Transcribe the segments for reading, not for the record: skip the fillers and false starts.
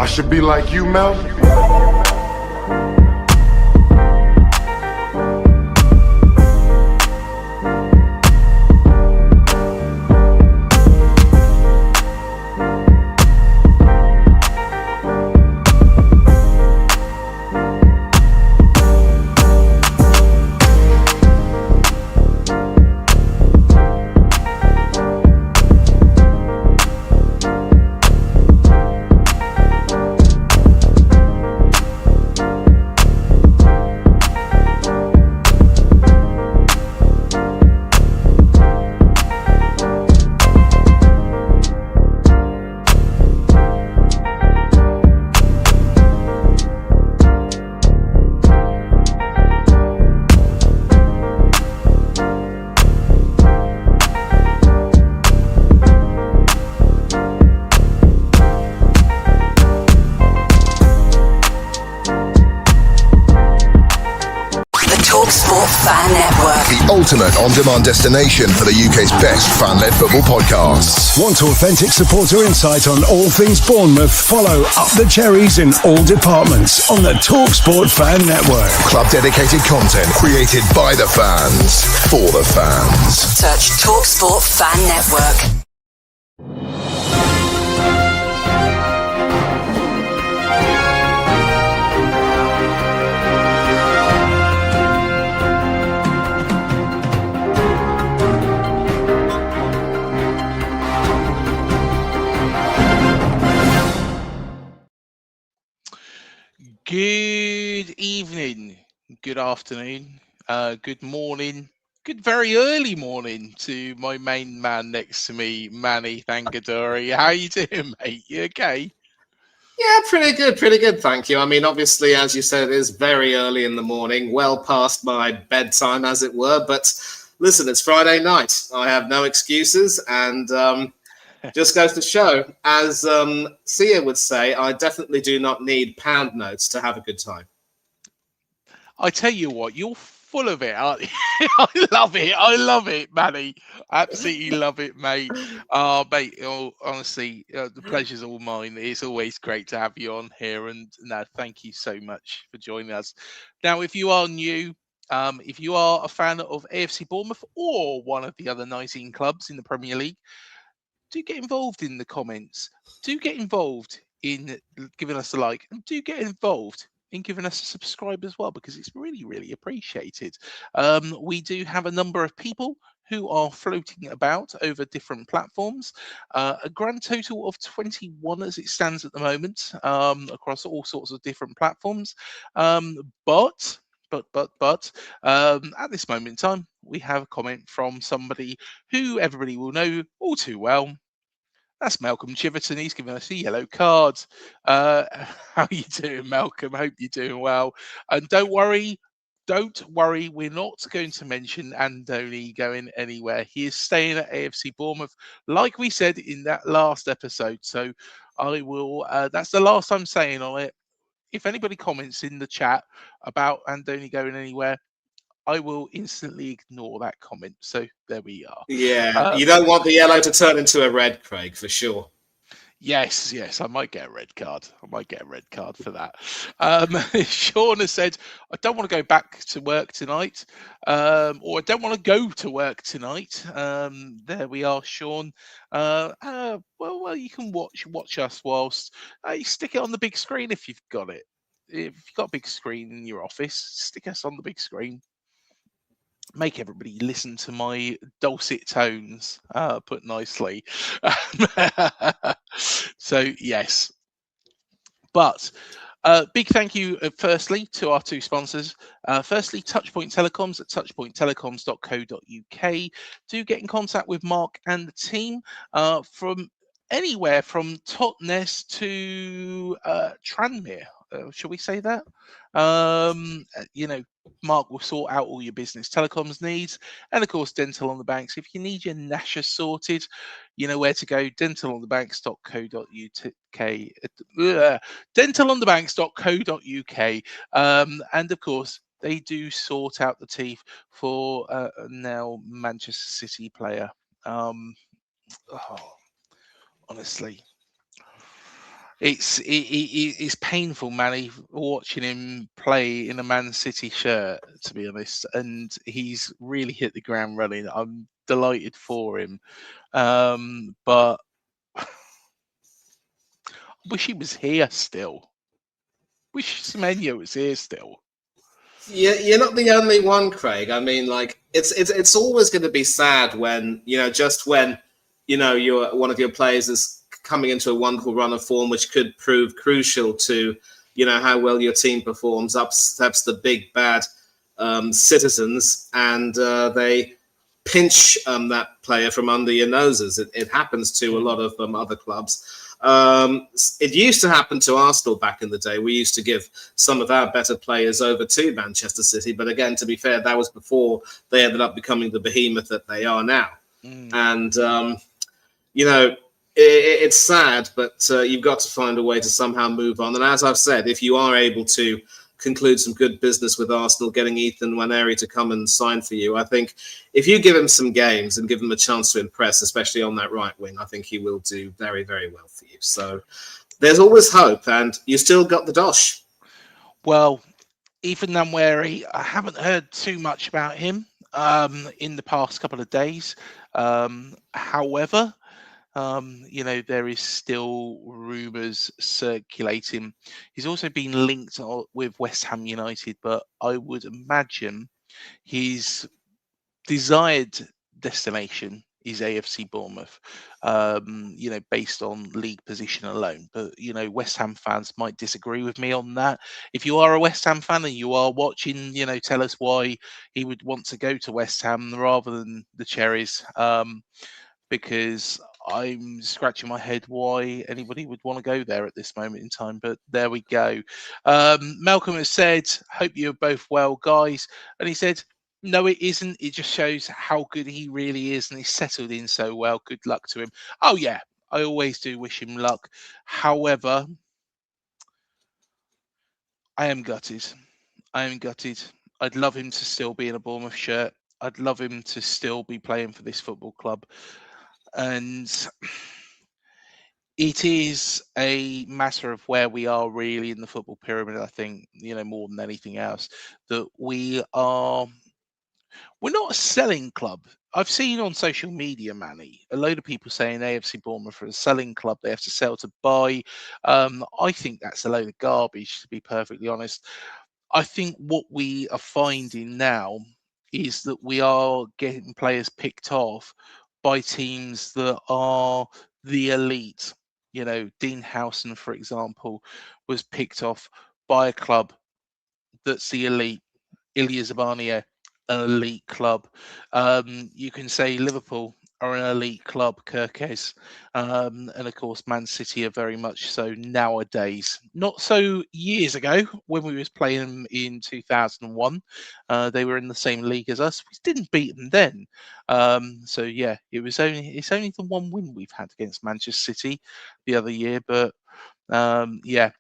I should be like you, Mel. Ultimate on-demand destination for the UK's best fan-led football podcasts. Want authentic supporter insight on all things Bournemouth? Follow Up the Cherries in all departments on the TalkSport Fan Network. Club-dedicated content created by the fans, for the fans. Search TalkSport Fan Network. Good evening, good afternoon, good morning, good very early morning to my main man next to me, Manny Thangadori. How you doing, mate? You okay? Yeah, pretty good, thank you. I mean, obviously, as you said, it is very early in the morning, well past my bedtime, as it were. But listen, it's Friday night. I have no excuses, and just goes to show, as Sia would say, I definitely do not need pound notes to have a good time. I tell you what, you're full of it, aren't you? I love it, Manny. Absolutely love it, mate. Mate, honestly, the pleasure's all mine. It's always great to have you on here, and no, thank you so much for joining us. Now, if you are new, if you are a fan of AFC Bournemouth or one of the other 19 clubs in the Premier League, do get involved in the comments. Do get involved in giving us a like, and do get involved in giving us a subscribe as well, because it's really, really appreciated. We do have a number of people who are floating about over different platforms, a grand total of 21 as it stands at the moment, across all sorts of different platforms. But at this moment in time, we have a comment from somebody who everybody will know all too well. That's Malcolm Chiverton. He's given us a yellow card. How you doing, Malcolm? Hope you're doing well. And don't worry, we're not going to mention Andoni going anywhere. He is staying at AFC Bournemouth, like we said in that last episode. So I will, that's the last I'm saying on it. If anybody comments in the chat about Andoni going anywhere, I will instantly ignore that comment. So there we are. Yeah, you don't want the yellow to turn into a red, Craig, for sure. Yes, I might get a red card. For that. Sean has said, I don't want to go back to work tonight, or I don't want to go to work tonight. There we are, Sean. Well, you can watch us whilst you stick it on the big screen if you've got it. If you've got a big screen in your office, stick us on the big screen. Make everybody listen to my dulcet tones, put nicely. So, yes. But big thank you, firstly, to our two sponsors. Firstly, Touchpoint Telecoms at touchpointtelecoms.co.uk. Do get in contact with Mark and the team from anywhere from Totnes to Tranmere. Shall we say that? Mark will sort out all your business telecoms needs, and of course, Dental on the Banks. If you need your Nasher sorted, you know where to go. Dentalonthebanks.co.uk. Dentalonthebanks.co.uk. And of course, they do sort out the teeth for now Manchester City player. Honestly. It's painful, Manny, watching him play in a Man City shirt, to be honest. And he's really hit the ground running. I'm delighted for him. But I wish he was here still. Wish Semenyo was here still. You're not the only one, Craig. I mean, like it's always going to be sad when just when your one of your players is coming into a wonderful run of form, which could prove crucial to how well your team performs. Upsets the big bad citizens, and they pinch that player from under your noses. It happens to a lot of other clubs. It used to happen to Arsenal back in the day. We used to give some of our better players over to Manchester City. But again, to be fair, that was before they ended up becoming the behemoth that they are now. And, it's sad, but you've got to find a way to somehow move on. And as I've said, if you are able to conclude some good business with Arsenal, getting Ethan Nwaneri to come and sign for you, I think if you give him some games and give him a chance to impress, especially on that right wing, I think he will do very, very well for you. So there's always hope, and you still got the dosh. Well, Ethan Nwaneri, I haven't heard too much about him in the past couple of days. However, there is still rumours circulating. He's also been linked with West Ham United, but I would imagine his desired destination is AFC Bournemouth, based on league position alone. But, West Ham fans might disagree with me on that. If you are a West Ham fan and you are watching, tell us why he would want to go to West Ham rather than the Cherries. Because I'm scratching my head why anybody would want to go there at this moment in time. But there we go. Malcolm has said, hope you're both well, guys. And he said, no, it isn't. It just shows how good he really is. And he's settled in so well. Good luck to him. Oh, yeah, I always do wish him luck. However, I am gutted. I'd love him to still be in a Bournemouth shirt. I'd love him to still be playing for this football club. And it is a matter of where we are really in the football pyramid. I think, more than anything else, that we're not a selling club. I've seen on social media, Manny, a load of people saying AFC Bournemouth are a selling club. They have to sell to buy. I think that's a load of garbage, to be perfectly honest. I think what we are finding now is that we are getting players picked off by teams that are the elite. Dean Howson, for example, was picked off by a club that's the elite. Ilya Zabania, an elite club. You can say Liverpool are an elite club, Kirkes. And of course, Man City are very much so nowadays. Not so years ago when we was playing them in 2001. They were in the same league as us. We didn't beat them then. So yeah, it's only the one win we've had against Manchester City the other year. But yeah,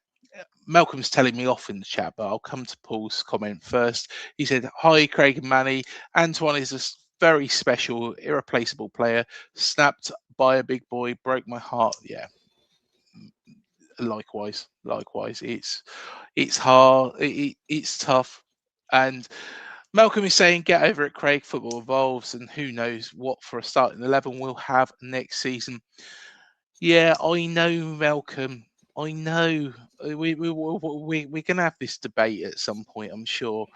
Malcolm's telling me off in the chat, but I'll come to Paul's comment first. He said, hi, Craig and Manny. Antoine is a very special, irreplaceable player. Snapped by a big boy, broke my heart. Yeah, likewise. It's hard. It's tough. And Malcolm is saying, get over it, Craig. Football evolves, and who knows what for a starting 11 we'll have next season. Yeah, I know, Malcolm. I know we're going to have this debate at some point, I'm sure.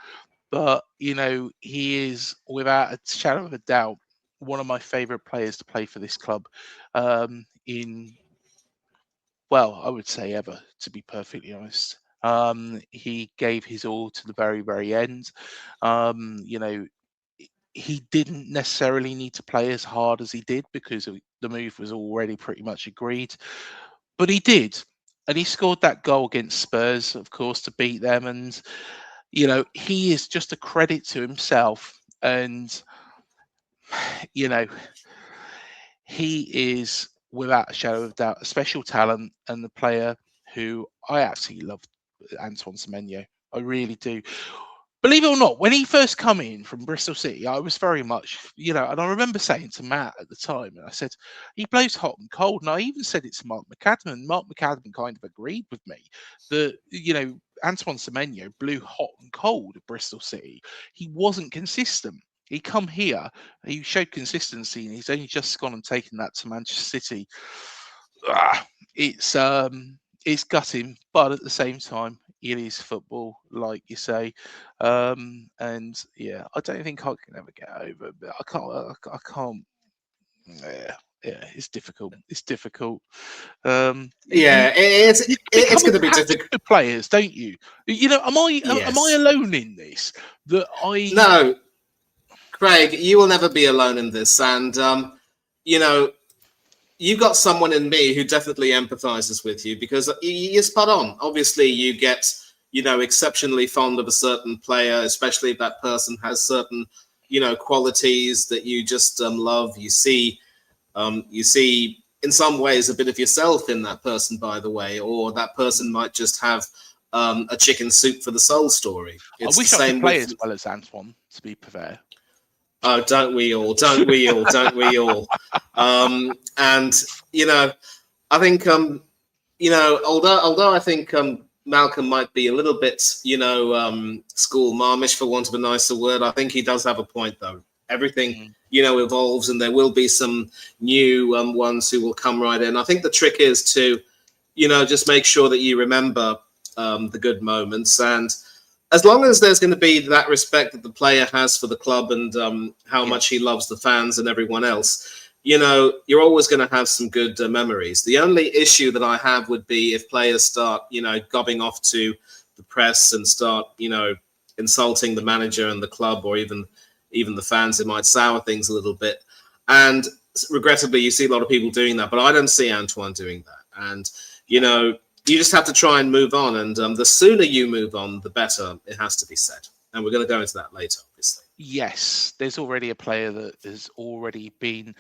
But, he is, without a shadow of a doubt, one of my favourite players to play for this club I would say ever, to be perfectly honest. He gave his all to the very, very end. He didn't necessarily need to play as hard as he did because the move was already pretty much agreed. But he did. And he scored that goal against Spurs, of course, to beat them. And, he is just a credit to himself. And, he is, without a shadow of doubt, a special talent and the player who I absolutely love, Antoine Semenyo. I really do. believe it or not, when he first come in from Bristol City, I was very much, and I remember saying to Matt at the time, and I said, he blows hot and cold. And I even said it to Mark McAdam, and Mark McAdam kind of agreed with me that, Antoine Semenyo blew hot and cold at Bristol City. He wasn't consistent. He come here, he showed consistency, and he's only just gone and taken that to Manchester City. It's gutting, but at the same time, it is football, like you say. And yeah, I don't think I can ever get over it. But I can't. Yeah, it's difficult. It's difficult. Yeah, You it's become going to be attached difficult. to players, don't you? Am I Yes. alone in this? That I No, Craig, you will never be alone in this. And, you've got someone in me who definitely empathizes with you because you're spot on. Obviously, you get, exceptionally fond of a certain player, especially if that person has certain, qualities that you just love. You see in some ways a bit of yourself in that person, by the way, or that person might just have a chicken soup for the soul story. It's wish the I could same play with. as well as Antoine, to be fair. Oh, don't we all? Don't we all? Don't we all? And I think although I think Malcolm might be a little bit school marmish for want of a nicer word, I think he does have a point though. Everything evolves, and there will be some new ones who will come right in. I think the trick is to just make sure that you remember the good moments, and as long as there's going to be that respect that the player has for the club and how much he loves the fans and everyone else, you're always going to have some good memories. The only issue that I have would be if players start, gobbing off to the press and start, insulting the manager and the club, or even the fans. It might sour things a little bit. And regrettably, you see a lot of people doing that, but I don't see Antoine doing that. And, you just have to try and move on. And the sooner you move on, the better, it has to be said. And we're going to go into that later, obviously. Yes, there's already a player that has already been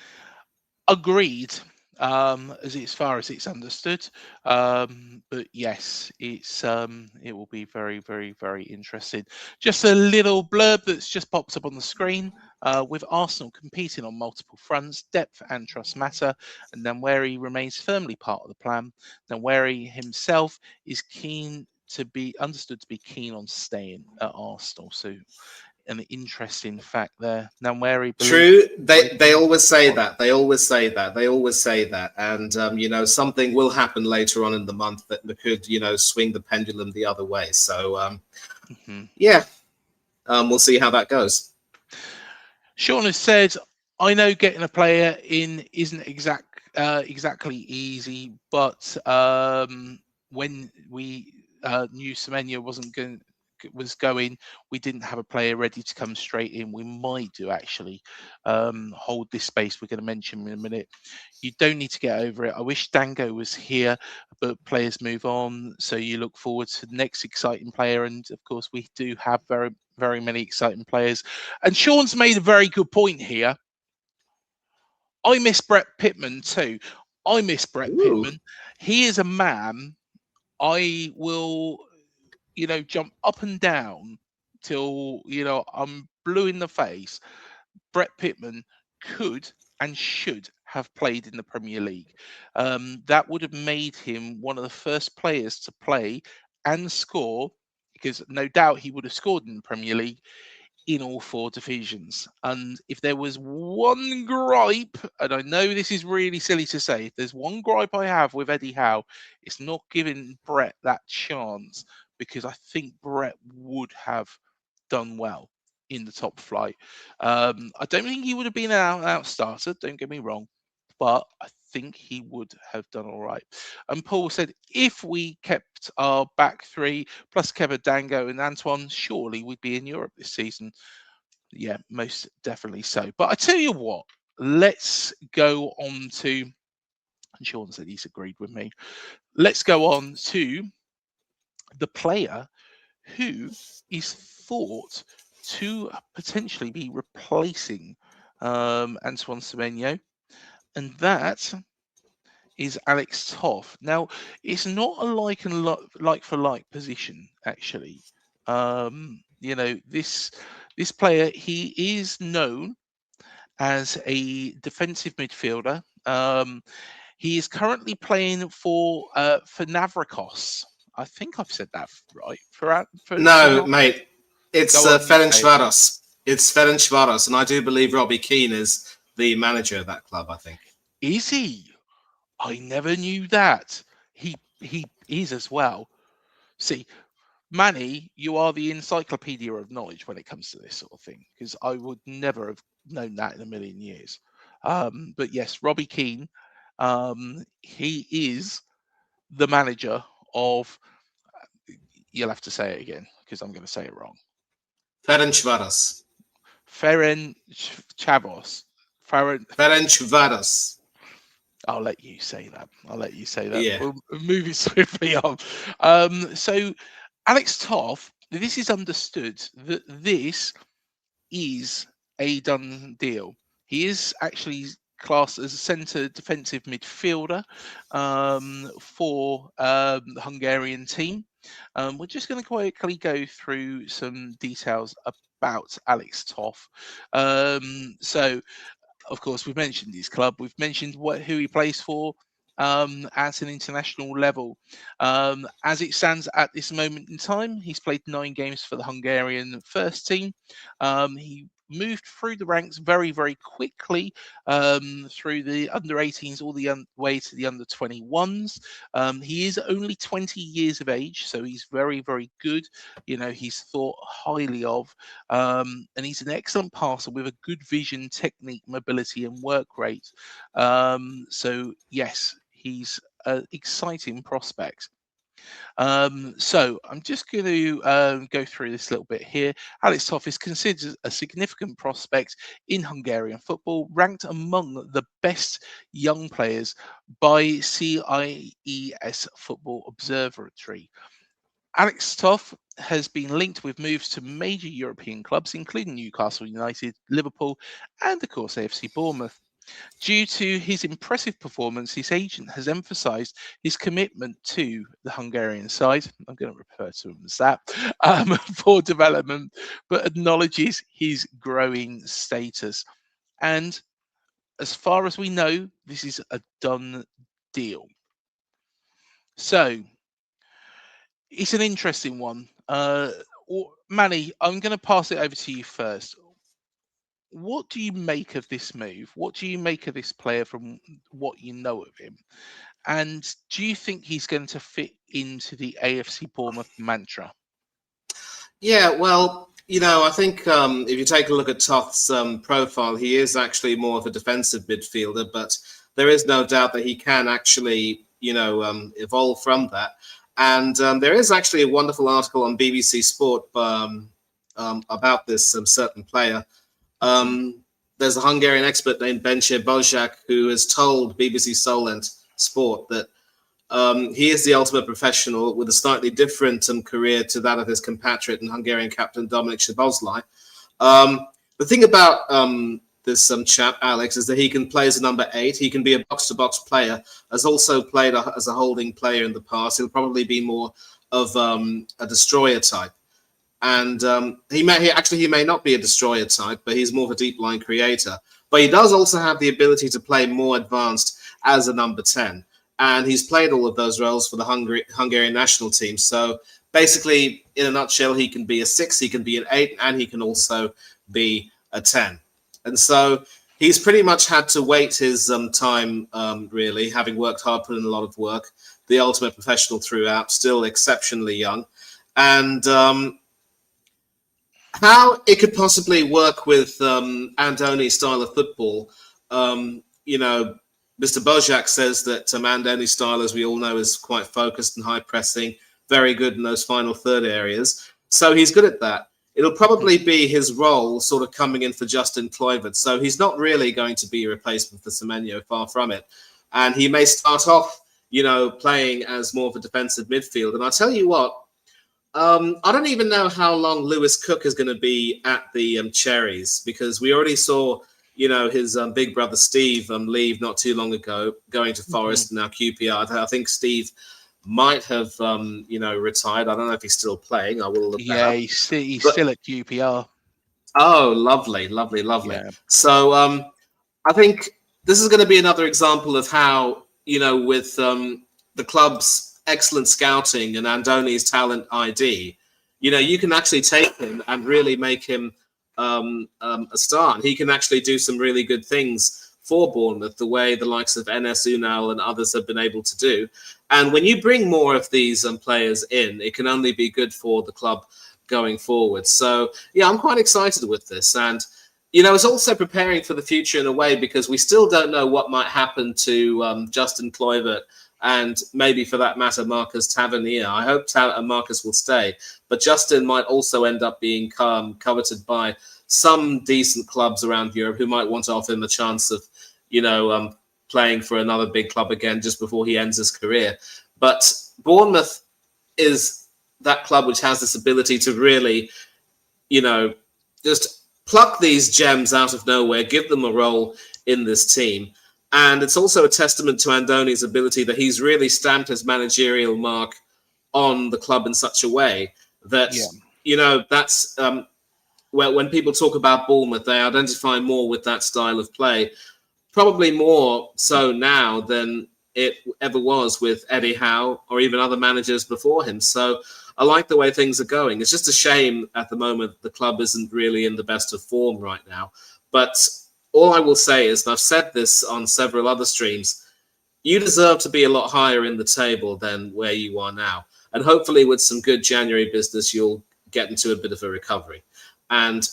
agreed, as far as it's understood. But yes, it will be very, very, very interesting. Just a little blurb that's just popped up on the screen. With Arsenal competing on multiple fronts, depth and trust matter, and Nwaneri remains firmly part of the plan. Nwaneri himself is understood to be keen on staying at Arsenal. So an interesting fact there. Nwaneri True. They always say that. They always say that. And something will happen later on in the month that could swing the pendulum the other way. So we'll see how that goes. Sean has said, I know getting a player in isn't exactly easy, but when we knew Semenyo was going, we didn't have a player ready to come straight in. We might do actually hold this space we're going to mention in a minute. You don't need to get over it. I wish Dango was here, but players move on, so you look forward to the next exciting player. And of course, we do have very, very many exciting players. And Sean's made a very good point here. I miss Brett Pittman too. I miss Brett Pittman. He is a man I will jump up and down till I'm blue in the face. Brett Pittman could and should have played in the Premier League. That would have made him one of the first players to play and score, because no doubt he would have scored in the Premier League in all four divisions. And if there was one gripe, and I know this is really silly to say, if there's one gripe I have with Eddie Howe, it's not giving Brett that chance, because I think Brett would have done well in the top flight. I don't think he would have been an out starter, don't get me wrong, but I think he would have done all right. And Paul said, if we kept our back three plus Kevin Dango and Antoine, surely we'd be in Europe this season. Yeah, most definitely so. But I tell you what, let's go on to, and Sean said he's agreed with me. Let's go on to the player who is thought to potentially be replacing Antoine Semenyo, and that is Alex Toth. Now, it's not a like for like position, actually. This player, he is known as a defensive midfielder. He is currently playing for Navrikos. I think I've said that right. For No, now, mate, it's go on, you say it. Ferencvaros. It's Ferencvaros, and I do believe Robbie Keane is the manager of that club, I think. Is he? I never knew that. He is as well. See, Manny, you are the encyclopedia of knowledge when it comes to this sort of thing, because I would never have known that in a million years. But yes, Robbie Keane, he is the manager of. You'll have to say it again because I'm going to say it wrong. Ferencvaros. Ferencvaros. Ferencvaros. I'll let you say that. Yeah. We'll move it swiftly on. So, Alex Toth, this is understood that this is a done deal. He is actually classed as a centre defensive midfielder for the Hungarian team. We're just going to quickly go through some details about Alex Toth. So, of course, we've mentioned his club. We've mentioned who he plays for at an international level. As it stands at this moment in time, he's played 9 games for the Hungarian first team. He moved through the ranks very, very quickly through the under 18s all the way to the under 21s. He is only 20 years of age, so he's very, very good. He's thought highly of, and he's an excellent passer with a good vision, technique, mobility, and work rate. So yes, he's an exciting prospect. So I'm just going to go through this a little bit here. Alex Toth is considered a significant prospect in Hungarian football, ranked among the best young players by CIES Football Observatory. Alex Toth has been linked with moves to major European clubs, including Newcastle United, Liverpool, and of course AFC Bournemouth. Due to his impressive performance, his agent has emphasised his commitment to the Hungarian side. I'm going to refer to him as that for development, but acknowledges his growing status. And as far as we know, this is a done deal. So it's an interesting one. Manny, I'm going to pass it over to you first. What do you make of this move? What do you make of this player from what you know of him? And do you think he's going to fit into the AFC Bournemouth mantra? Yeah, well, I think if you take a look at Toth's profile, he is actually more of a defensive midfielder, but there is no doubt that he can actually, evolve from that. And there is actually a wonderful article on BBC Sport about this certain player. There's a Hungarian expert named Benche Bozsák who has told BBC Solent Sport that he is the ultimate professional with a slightly different career to that of his compatriot and Hungarian captain Dominik Szoboszlai. The thing about this chap, Alex, is that he can play as a number 8. He can be a box-to-box player, has also played as a holding player in the past. He'll probably be more of a destroyer type. And he may not be a destroyer type, but he's more of a deep line creator. But he does also have the ability to play more advanced as a number 10. And he's played all of those roles for the Hungarian national team. So basically, in a nutshell, he can be a 6, he can be an 8, and he can also be a 10. And so he's pretty much had to wait his time, really, having worked hard, put in a lot of work. The ultimate professional throughout, still exceptionally young. And how it could possibly work with Andoni's style of football, Mr. Bozsák says that Andoni's style, as we all know, is quite focused and high pressing, very good in those final third areas. So he's good at that. It'll probably be his role sort of coming in for Justin Kluivert. So he's not really going to be a replacement for Semenyo, far from it. And he may start off, playing as more of a defensive midfield. And I'll tell you what, I don't even know how long Lewis Cook is going to be at the Cherries, because we already saw, his big brother Steve leave not too long ago, going to Forest and now QPR. I think Steve might have, retired. I don't know if he's still playing. I will look that Yeah, up. he's But- still at QPR. Oh, lovely. Yeah. So I think this is going to be another example of how, with the club's excellent scouting and Andoni's talent ID, you can actually take him and really make him a star. And he can actually do some really good things for Bournemouth, the way the likes of Enes Unal and others have been able to do. And when you bring more of these players in, it can only be good for the club going forward. So, yeah, I'm quite excited with this. And, it's also preparing for the future in a way, because we still don't know what might happen to Justin Kluivert and maybe, for that matter, Marcus Tavernier. I hope Marcus will stay. But Justin might also end up being coveted by some decent clubs around Europe who might want to offer him a chance of, playing for another big club again just before he ends his career. But Bournemouth is that club which has this ability to really, just pluck these gems out of nowhere, give them a role in this team. And it's also a testament to Andoni's ability that he's really stamped his managerial mark on the club in such a way that, that's when people talk about Bournemouth, they identify more with that style of play, probably more so now than it ever was with Eddie Howe or even other managers before him. So I like the way things are going. It's just a shame at the moment the club isn't really in the best of form right now. But all I will say is, and I've said this on several other streams, you deserve to be a lot higher in the table than where you are now. And hopefully with some good January business, you'll get into a bit of a recovery. And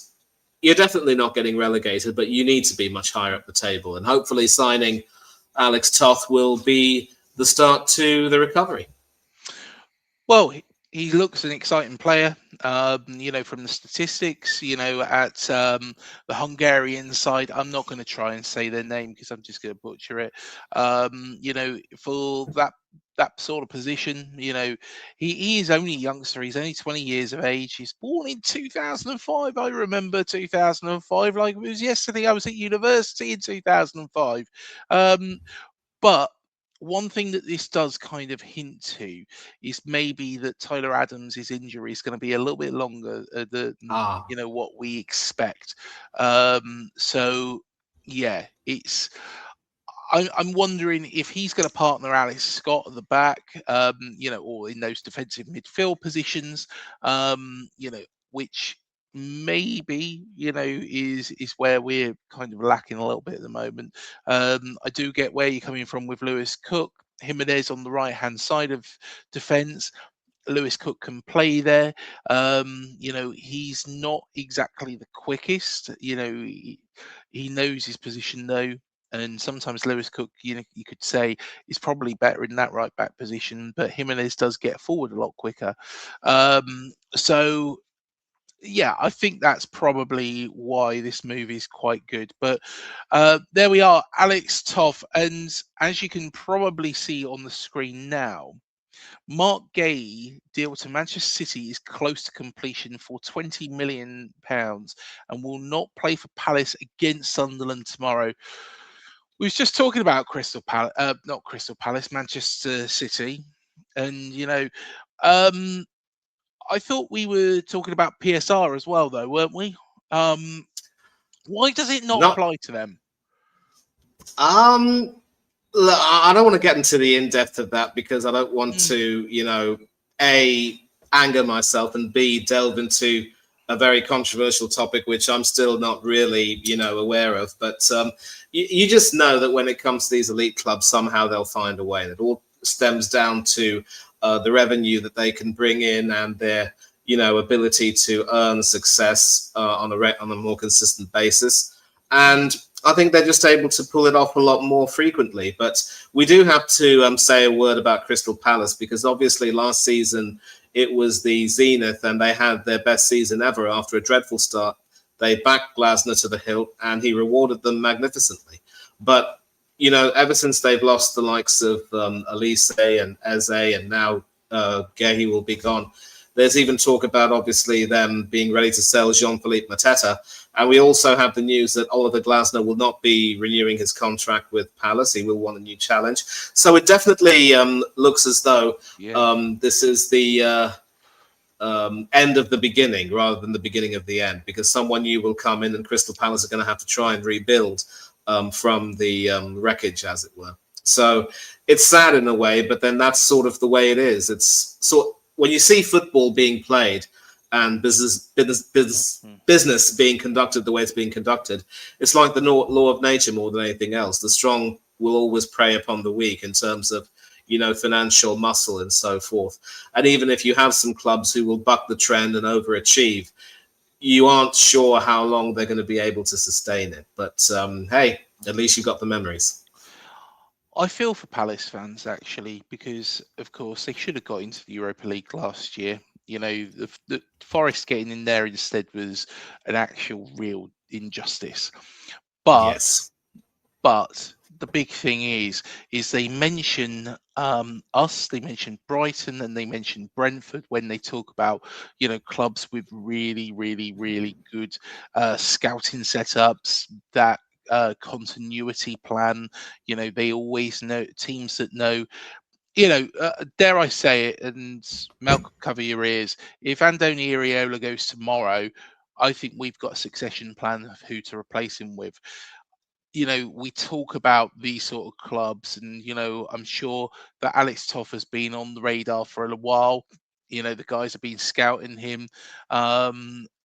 you're definitely not getting relegated, but you need to be much higher up the table. And hopefully signing Alex Toth will be the start to the recovery. Well, he looks an exciting player, from the statistics, at the Hungarian side. I'm not going to try and say their name because I'm just going to butcher it. For that sort of position, he is only a youngster. He's only 20 years of age. He's born in 2005. I remember 2005 like it was yesterday. I was at university in 2005. But one thing that this does kind of hint to is maybe that Tyler Adams' injury is going to be a little bit longer than what we expect. So yeah, I'm wondering if he's going to partner Alex Scott at the back, or in those defensive midfield positions, which maybe is where we're kind of lacking a little bit at the moment. I do get where you're coming from with Lewis Cook. Jimenez on the right hand side of defence. Lewis Cook can play there. He's not exactly the quickest. He knows his position though. And sometimes Lewis Cook, you could say, is probably better in that right back position, but Jimenez does get forward a lot quicker. So yeah, I think that's probably why this movie is quite good. But there we are, Alex Toth. And as you can probably see on the screen now, Mark Gay deal to Manchester City is close to completion for £20 million and will not play for Palace against Sunderland tomorrow. We was just talking about Manchester City. And, I thought we were talking about PSR as well, though, weren't we? Why does it not apply to them? Look, I don't want to get into the in-depth of that because I don't want to, A, anger myself, and B, delve into a very controversial topic, which I'm still not really, aware of. But you just know that when it comes to these elite clubs, somehow they'll find a way. And it all stems down to the revenue that they can bring in and their, ability to earn success on a more consistent basis. And I think they're just able to pull it off a lot more frequently. But we do have to say a word about Crystal Palace, because obviously last season it was the zenith and they had their best season ever after a dreadful start. They backed Glasner to the hilt and he rewarded them magnificently. But, ever since they've lost the likes of Elise and Eze, and now Gehi will be gone, There's even talk about, obviously, them being ready to sell Jean-Philippe Mateta. And we also have the news that Oliver Glasner will not be renewing his contract with Palace. He will want a new challenge. So it definitely looks as though this is the end of the beginning rather than the beginning of the end, because someone new will come in and Crystal Palace are going to have to try and rebuild from the wreckage, as it were. So it's sad in a way, but then that's sort of the way it is. It's so when you see football being played and business being conducted the way it's being conducted, it's like the law of nature more than anything else. The strong will always prey upon the weak in terms of, financial muscle and so forth. And even if you have some clubs who will buck the trend and overachieve, you aren't sure how long they're going to be able to sustain it. But hey, at least you've got the memories. I feel for Palace fans, actually, because, of course, they should have got into the Europa League last year. The Forest getting in there instead was an actual real injustice. But the big thing is they mention us, they mention Brighton, and they mention Brentford when they talk about, clubs with really, really, really good scouting setups, that continuity plan. They always know teams that know, dare I say it, and Malcolm, cover your ears, if Andoni Iraola goes tomorrow, I think we've got a succession plan of who to replace him with. We talk about these sort of clubs, and I'm sure that Alex Toth has been on the radar for a while. The guys have been scouting him.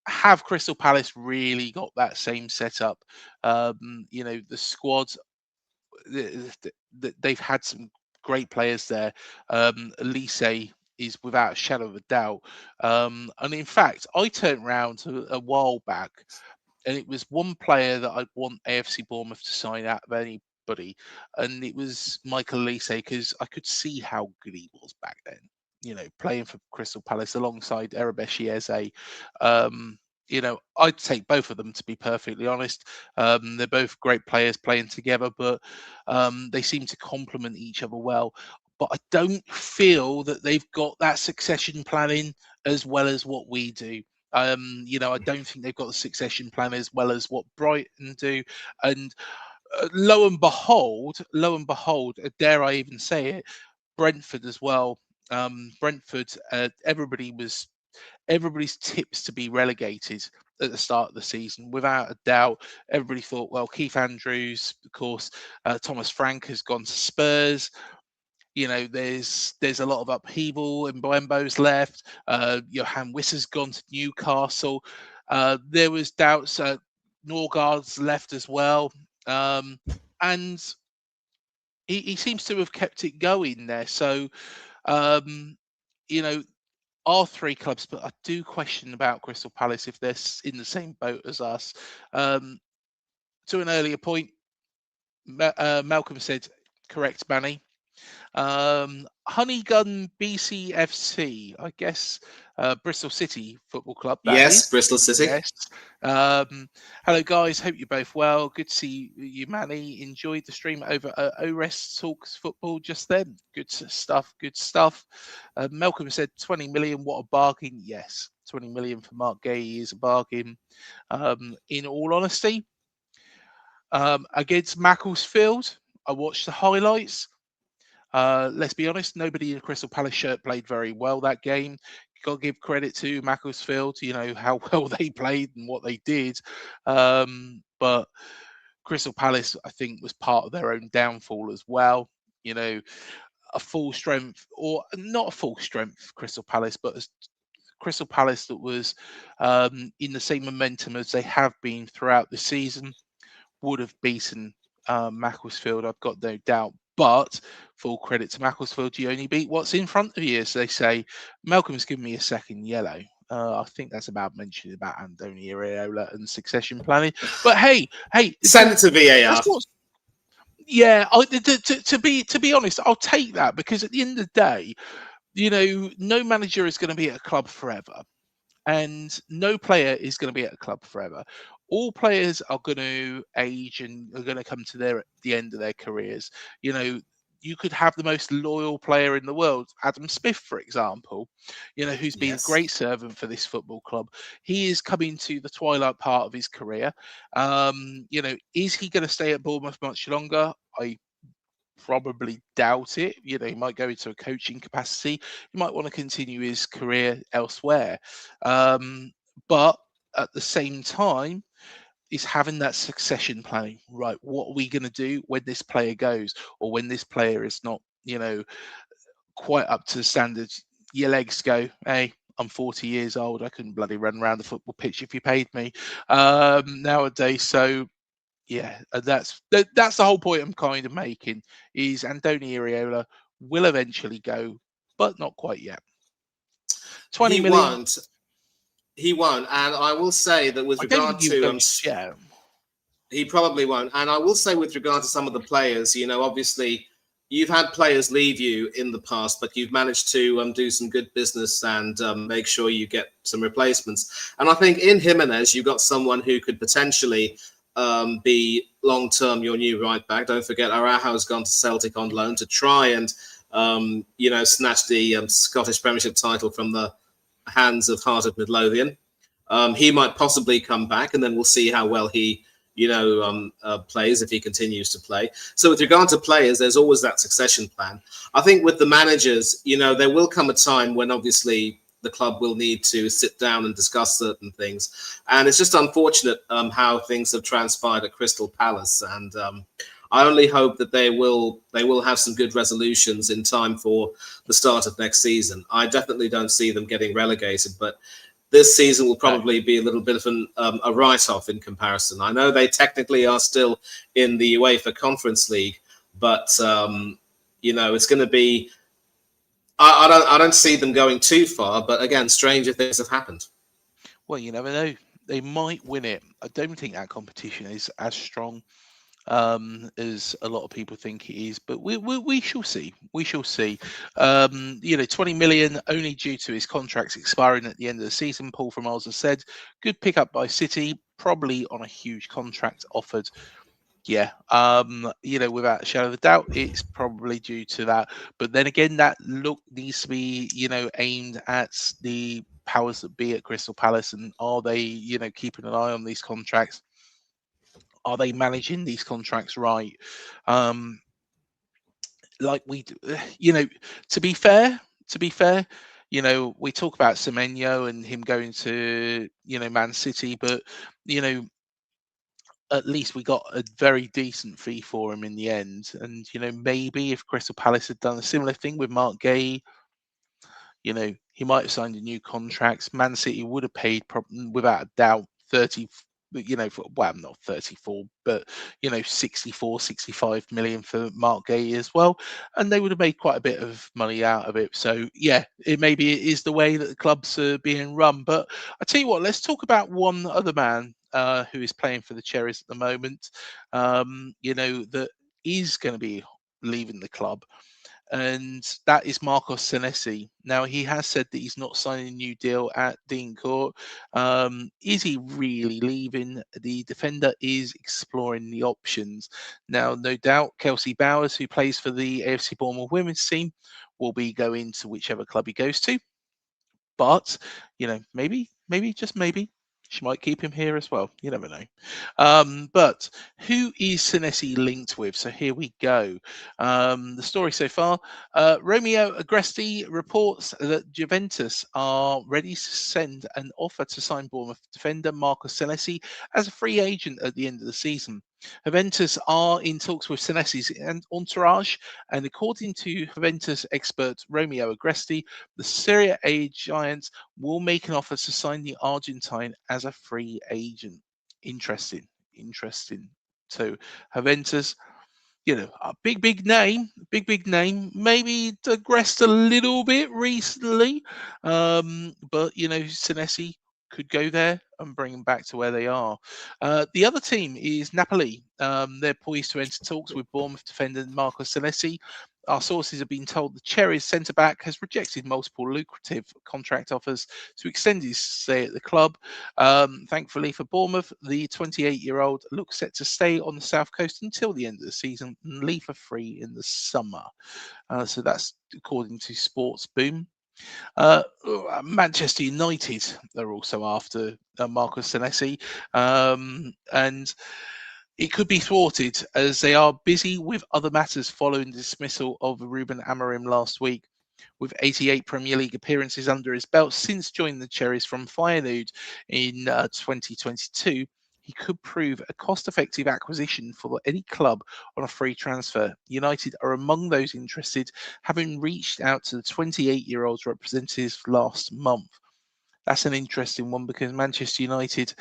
Have Crystal Palace really got that same setup? The squad, they've had some great players there. Elise is without a shadow of a doubt. And in fact, I turned around a while back, and it was one player that I'd want AFC Bournemouth to sign out of anybody, and it was Michael Elise, because I could see how good he was back then. Playing for Crystal Palace alongside Erebeshi Eze. I'd take both of them, to be perfectly honest. They're both great players playing together, but they seem to complement each other well. But I don't feel that they've got that succession planning as well as what we do. I don't think they've got the succession plan as well as what Brighton do. And lo and behold, dare I even say it, Brentford as well. Brentford, everybody's tips to be relegated at the start of the season, without a doubt. Everybody thought, well, Keith Andrews, of course, Thomas Frank has gone to Spurs. There's a lot of upheaval, and Mbembo's left. Johan Wissa's gone to Newcastle. There was doubts. Norgard's left as well, and he seems to have kept it going there. So, our three clubs, but I do question about Crystal Palace if they're in the same boat as us. To an earlier point, Malcolm said, correct, Manny. Honeygun BCFC, I guess, Bristol City Football Club. Yes, Bristol City. Yes. Hello, guys. Hope you're both well. Good to see you, Manny. Enjoyed the stream over ORES Talks Football just then. Good stuff. Good stuff. Malcolm said 20 million. What a bargain. Yes, 20 million for Mark Gay is a bargain. In all honesty, against Macclesfield, I watched the highlights. Let's be honest, nobody in a Crystal Palace shirt played very well that game. Got to give credit to Macclesfield, how well they played and what they did. But Crystal Palace, I think, was part of their own downfall as well. A full strength, or not a full strength Crystal Palace, but a Crystal Palace that was in the same momentum as they have been throughout the season would have beaten Macclesfield, I've got no doubt. But full credit to Macclesfield, you only beat what's in front of you, as they say. Malcolm's given me a second yellow. I think that's about mentioning about Andoni Iraola and succession planning. But hey, send it to VAR. Yeah, to be honest, I'll take that, because at the end of the day, no manager is going to be at a club forever, and no player is going to be at a club forever. All players are going to age and are going to come to the end of their careers. you could have the most loyal player in the world, Adam Smith, for example, who's been a Yes. great servant for this football club. He is coming to the twilight part of his career. Is he going to stay at Bournemouth much longer? I probably doubt it. He might go into a coaching capacity. He might want to continue his career elsewhere. But at the same time, is having that succession planning, right? What are we going to do when this player goes, or when this player is not, quite up to the standards? Your legs go, hey, I'm 40 years old. I couldn't bloody run around the football pitch if you paid me nowadays. So yeah, that's the whole point I'm kind of making. Is Andoni Iraola will eventually go, but not quite yet. 20 He million. won't. He won't. And I will say that with I don't regard think you to go. Yeah. he probably won't. And I will say with regard to some of the players, obviously you've had players leave you in the past, but you've managed to do some good business and make sure you get some replacements. And I think in Jimenez, you've got someone who could potentially be long-term your new right back. Don't forget, Araujo has gone to Celtic on loan to try and, snatch the Scottish Premiership title from the hands of Heart of Midlothian. He might possibly come back, and then we'll see how well he plays if he continues to play. So with regard to players, there's always that succession plan. I think with the managers, there will come a time when obviously the club will need to sit down and discuss certain things. And it's just unfortunate how things have transpired at Crystal Palace. And I only hope that they will have some good resolutions in time for the start of next season. I definitely don't see them getting relegated, but this season will probably be a little bit of a write-off in comparison. I know they technically are still in the UEFA Conference League, but it's going to be. I don't see them going too far. But again, stranger things have happened. Well, you never know. They might win it. I don't think that competition is as strong as a lot of people think it is, but we shall see. We shall see. 20 million only due to his contracts expiring at the end of the season. Paul from Oz has said, good pickup by City, probably on a huge contract offered. Yeah, without a shadow of a doubt, it's probably due to that. But then again, that look needs to be, aimed at the powers that be at Crystal Palace, and are they, keeping an eye on these contracts? Are they managing these contracts right? Like we do, to be fair, we talk about Semenyo and him going to, Man City, but, at least we got a very decent fee for him in the end. And, maybe if Crystal Palace had done a similar thing with Mark Gay, he might have signed a new contract. Man City would have paid, without a doubt, 30, not 34, but, 64, 65 million for Mark Gay as well. And they would have made quite a bit of money out of it. So, yeah, maybe it is the way that the clubs are being run. But I tell you what, let's talk about one other man who is playing for the Cherries at the moment, that is going to be leaving the club, and that is Marcos Senesi. Now, he has said that he's not signing a new deal at Dean Court. Is he really leaving? The defender is exploring the options. Now, no doubt, Kelsey Bowers, who plays for the AFC Bournemouth women's team, will be going to whichever club he goes to. But, maybe, just maybe, she might keep him here as well. You never know. But who is Senesi linked with? So here we go. The story so far. Romeo Agresti reports that Juventus are ready to send an offer to sign Bournemouth defender Marcos Senesi as a free agent at the end of the season. Juventus are in talks with Senesi's entourage, and according to Juventus expert Romeo Agresti, the Serie A giants will make an offer to sign the Argentine as a free agent. Interesting. So Juventus, a big name, maybe digressed a little bit recently, but Senesi could go there and bring them back to where they are. The other team is Napoli. They're poised to enter talks with Bournemouth defender Marcos Senesi Our sources have been told the Cherries centre-back has rejected multiple lucrative contract offers to extend his stay at the club. Thankfully for Bournemouth, the 28-year-old looks set to stay on the south coast until the end of the season and leave for free in the summer. So that's according to Sports Boom. Manchester United are also after Marcos Senesi, and it could be thwarted as they are busy with other matters following the dismissal of Ruben Amorim last week. With 88 Premier League appearances under his belt since joining the Cherries from Feyenoord in 2022, he could prove a cost-effective acquisition for any club on a free transfer. United are among those interested, having reached out to the 28-year-old's representatives last month. That's an interesting one because Manchester United,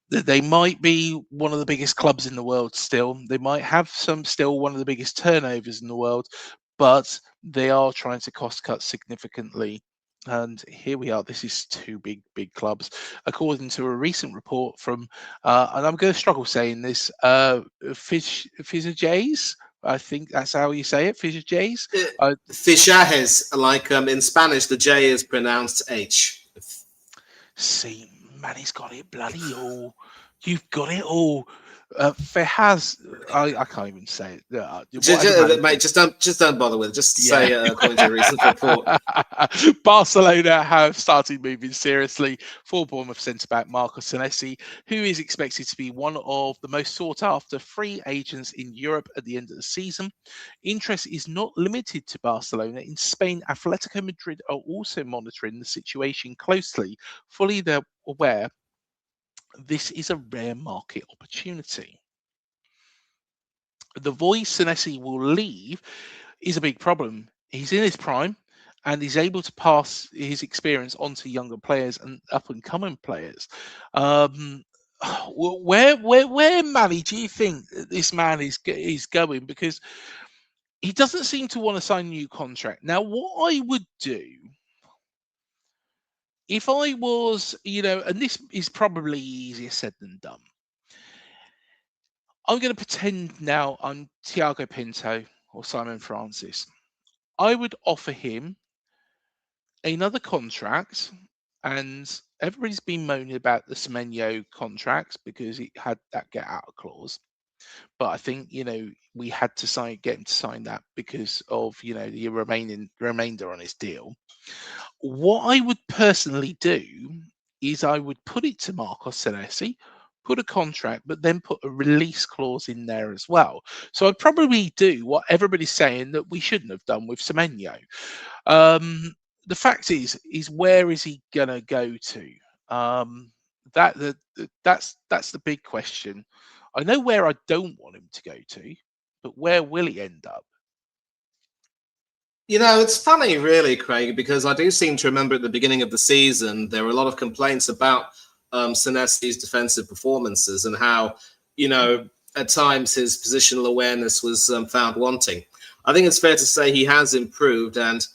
they might be one of the biggest clubs in the world still. They might have still one of the biggest turnovers in the world, but they are trying to cost cut significantly. And here we are. This is two big clubs. According to a recent report from, and I'm going to struggle saying this, Fizajays. I think that's how you say it, Fizajays. Fichajes, like in Spanish, the J is pronounced H. See, man, he's got it bloody all. You've got it all. Fehaz, I can't even say it. Mate, just don't bother with it. Just say according to a recent report. Barcelona have started moving seriously for Bournemouth centre-back Marcos Senesi, who is expected to be one of the most sought-after free agents in Europe at the end of the season. Interest is not limited to Barcelona. In Spain, Atletico Madrid are also monitoring the situation closely, fully aware this is a rare market opportunity. The voice Senesi will leave is a big problem. He's in his prime and he's able to pass his experience on to younger players and up-and-coming players. Where, Manny, do you think this man is going? Because he doesn't seem to want to sign a new contract. Now, what I would do, if I was, and this is probably easier said than done, I'm going to pretend now I'm Thiago Pinto or Simon Francis. I would offer him another contract, and everybody's been moaning about the Semenyo contract because it had that get out clause. But I think, we had to get him to sign that because of, the remainder on his deal. What I would personally do is I would put it to Marcos Senesi, put a contract, but then put a release clause in there as well. So I'd probably do what everybody's saying that we shouldn't have done with Semenyo. The fact is where is he gonna go to? That's the big question. I know where I don't want him to go to, but where will he end up? It's funny, really, Craig, because I do seem to remember at the beginning of the season, there were a lot of complaints about Senesi's defensive performances and how, at times his positional awareness was found wanting. I think it's fair to say he has improved, and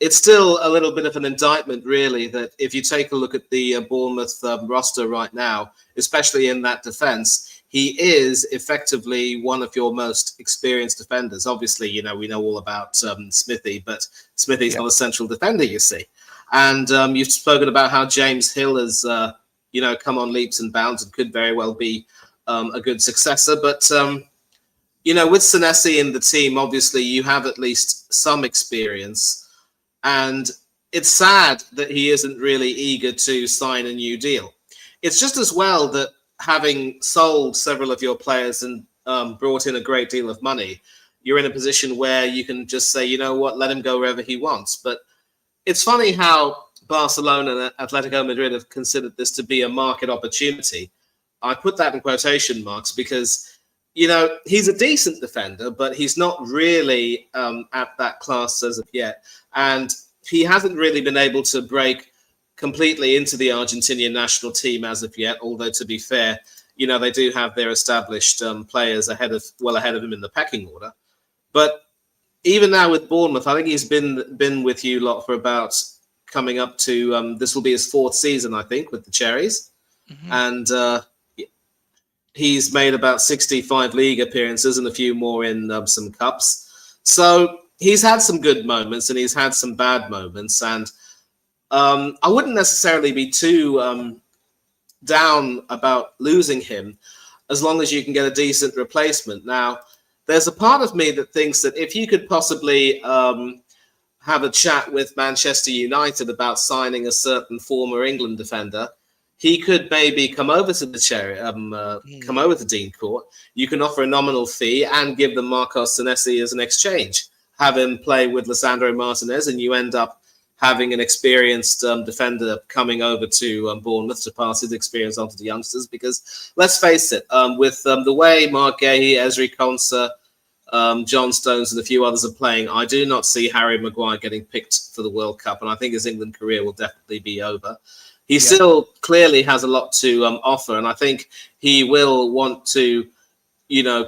it's still a little bit of an indictment, really, that if you take a look at the Bournemouth roster right now, especially in that defence, he is effectively one of your most experienced defenders. Obviously, we know all about Smithy, but Smithy's not a central defender, you see. And you've spoken about how James Hill has, come on leaps and bounds and could very well be a good successor. But, with Senesi in the team, obviously you have at least some experience. And it's sad that he isn't really eager to sign a new deal. It's just as well that having sold several of your players and brought in a great deal of money, you're in a position where you can just say, you know what, let him go wherever he wants. But it's funny how Barcelona and Atletico Madrid have considered this to be a market opportunity. I put that in quotation marks because, he's a decent defender, but he's not really at that class as of yet. And he hasn't really been able to break completely into the Argentinian national team as of yet, although to be fair, they do have their established players ahead of him in the pecking order. But even now with Bournemouth, I think he's been with you lot for about coming up to, this will be his fourth season, I think, with the Cherries. Mm-hmm. And he's made about 65 league appearances and a few more in some cups. So he's had some good moments and he's had some bad moments. And I wouldn't necessarily be too down about losing him as long as you can get a decent replacement. Now, there's a part of me that thinks that if you could possibly have a chat with Manchester United about signing a certain former England defender, he could maybe come over to the Cherry, come over to Dean Court. You can offer a nominal fee and give them Marcos Senesi as an exchange. Have him play with Lisandro Martinez, and you end up having an experienced defender coming over to Bournemouth to pass his experience on to the youngsters. Because let's face it, with the way Mark Gahey, Ezri Konsa, John Stones and a few others are playing, I do not see Harry Maguire getting picked for the World Cup, and I think his England career will definitely be over. He still clearly has a lot to offer, and I think he will want to,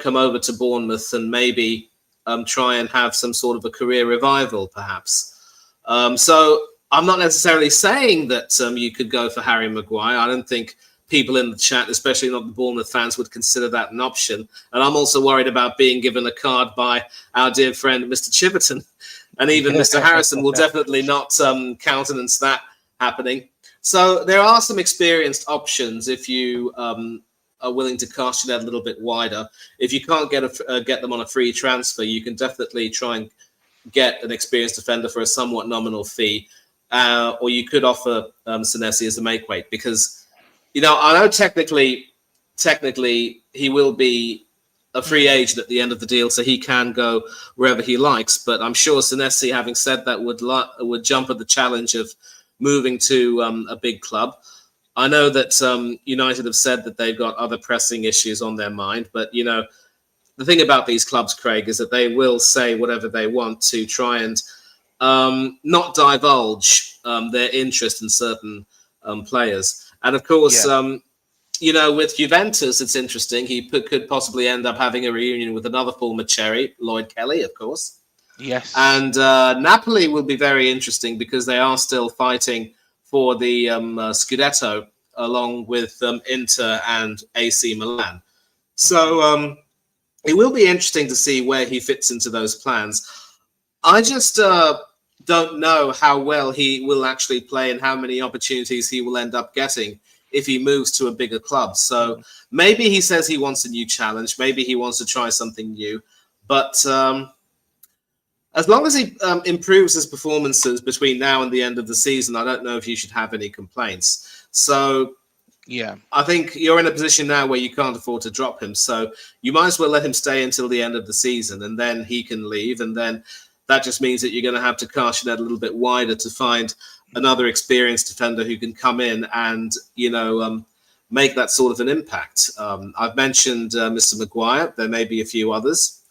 come over to Bournemouth and maybe try and have some sort of a career revival, perhaps. So I'm not necessarily saying that you could go for Harry Maguire. I don't think people in the chat, especially not the Bournemouth fans, would consider that an option. And I'm also worried about being given a card by our dear friend, Mr. Chiverton. And even Mr. Harrison will definitely not countenance that happening. So there are some experienced options if you are willing to cast your net a little bit wider. If you can't get them on a free transfer, you can definitely try and get an experienced defender for a somewhat nominal fee. Or you could offer Senesi as a make weight, because I know technically he will be a free agent at the end of the deal, so he can go wherever he likes. But I'm sure Senesi, having said that, would jump at the challenge of moving to a big club. I know that United have said that they've got other pressing issues on their mind, but the thing about these clubs, Craig, is that they will say whatever they want to try and not divulge their interest in certain players. And of course, with Juventus, it's interesting. He could possibly end up having a reunion with another former Cherry, Lloyd Kelly, of course. Yes. And Napoli will be very interesting because they are still fighting for the Scudetto along with Inter and AC Milan. So it will be interesting to see where he fits into those plans. I just don't know how well he will actually play and how many opportunities he will end up getting if he moves to a bigger club. So maybe he says he wants a new challenge. Maybe he wants to try something new. But as long as he improves his performances between now and the end of the season, I don't know if you should have any complaints. So I think you're in a position now where you can't afford to drop him. So you might as well let him stay until the end of the season, and then he can leave. And then that just means that you're going to have to cast your net a little bit wider to find another experienced defender who can come in and, make that sort of an impact. I've mentioned Mr. Maguire. There may be a few others.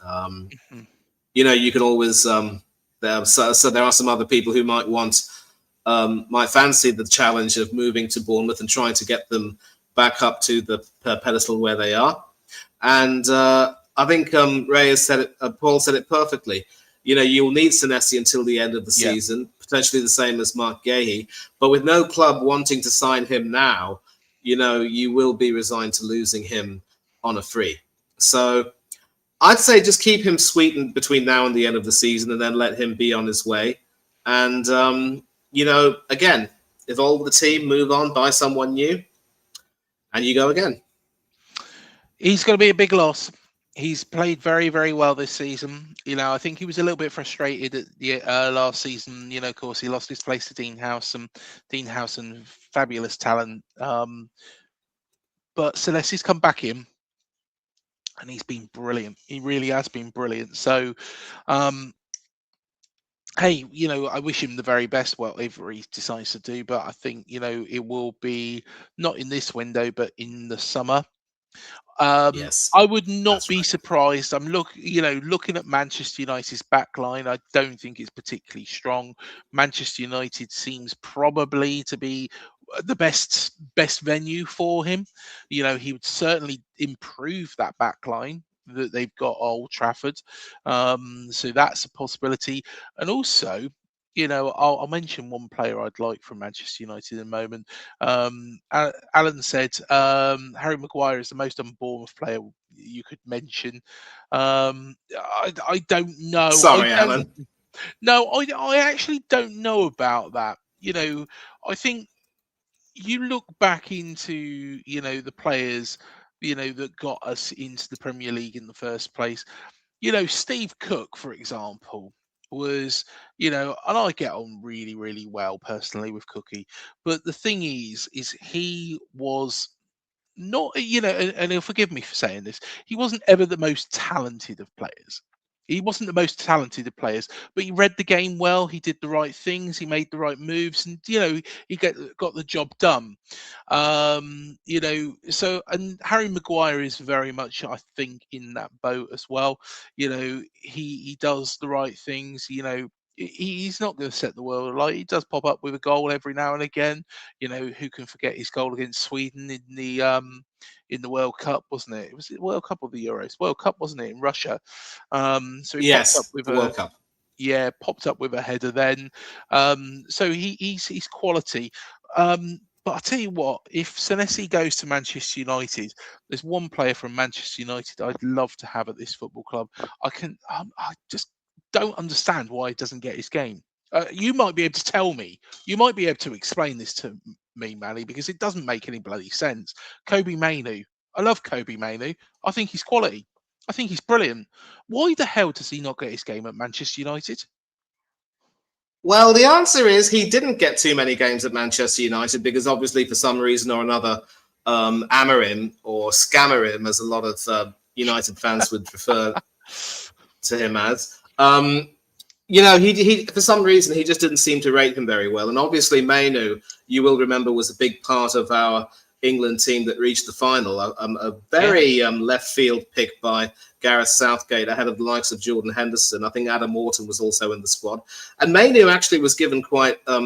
You can always so there are some other people who might fancy the challenge of moving to Bournemouth and trying to get them back up to the pedestal where they are. And I think Ray has said it. Paul said it perfectly. You'll need Senesi until the end of the season, potentially the same as Mark Gahey. But with no club wanting to sign him now, you will be resigned to losing him on a free. So I'd say just keep him sweetened between now and the end of the season, and then let him be on his way. And, again, evolve the team, move on, buy someone new, and you go again. He's going to be a big loss. He's played very, very well this season. I think he was a little bit frustrated at the last season. Of course, he lost his place to Dean Howson. Dean Howson, fabulous talent. But Senesi's come back in, and he's been brilliant. He really has been brilliant. So, hey, I wish him the very best, whatever he decides to do. But I think, it will be not in this window, but in the summer. Yes, I would not be right. surprised. I'm looking at Manchester United's backline. I don't think it's particularly strong. Manchester United seems probably to be the best venue for him. He would certainly improve that backline that they've got at Old Trafford. So that's a possibility. And also, I'll mention one player I'd like from Manchester United in a moment. Alan said Harry Maguire is the most Bournemouth player you could mention. I don't know. Sorry, Alan. No, I actually don't know about that. I think you look back into the players that got us into the Premier League in the first place. Steve Cook, for example, was, and I get on really, really well personally with Cookie. But the thing is he was not, and he'll forgive me for saying this, he wasn't ever the most talented of players. He wasn't the most talented of players, but he read the game well. He did the right things. He made the right moves, and he got the job done. And Harry Maguire is very much, I think, in that boat as well. He does the right things. He's not going to set the world alight. He does pop up with a goal every now and again. Who can forget his goal against Sweden in the World Cup, wasn't it? Was it the World Cup or the Euros? World Cup, wasn't it, in Russia? So he popped up with the World Cup. Yeah, popped up with a header then. So he's quality. But I'll tell you what, if Senesi goes to Manchester United, there's one player from Manchester United I'd love to have at this football club. I just don't understand why he doesn't get his game. You might be able to tell me. You might be able to explain this to me, Manny, because it doesn't make any bloody sense. Kobe Mainoo. I love Kobe Mainoo. I think he's quality. I think he's brilliant. Why the hell does he not get his game at Manchester United? Well, the answer is he didn't get too many games at Manchester United because obviously for some reason or another, Amarim or Scamarim, as a lot of United fans would refer to him as, he for some reason, he just didn't seem to rate him very well. And obviously Mainoo, you will remember, was a big part of our England team that reached the final. A very left field pick by Gareth Southgate ahead of the likes of Jordan Henderson. I think Adam Morton was also in the squad. And Mainoo actually was given quite a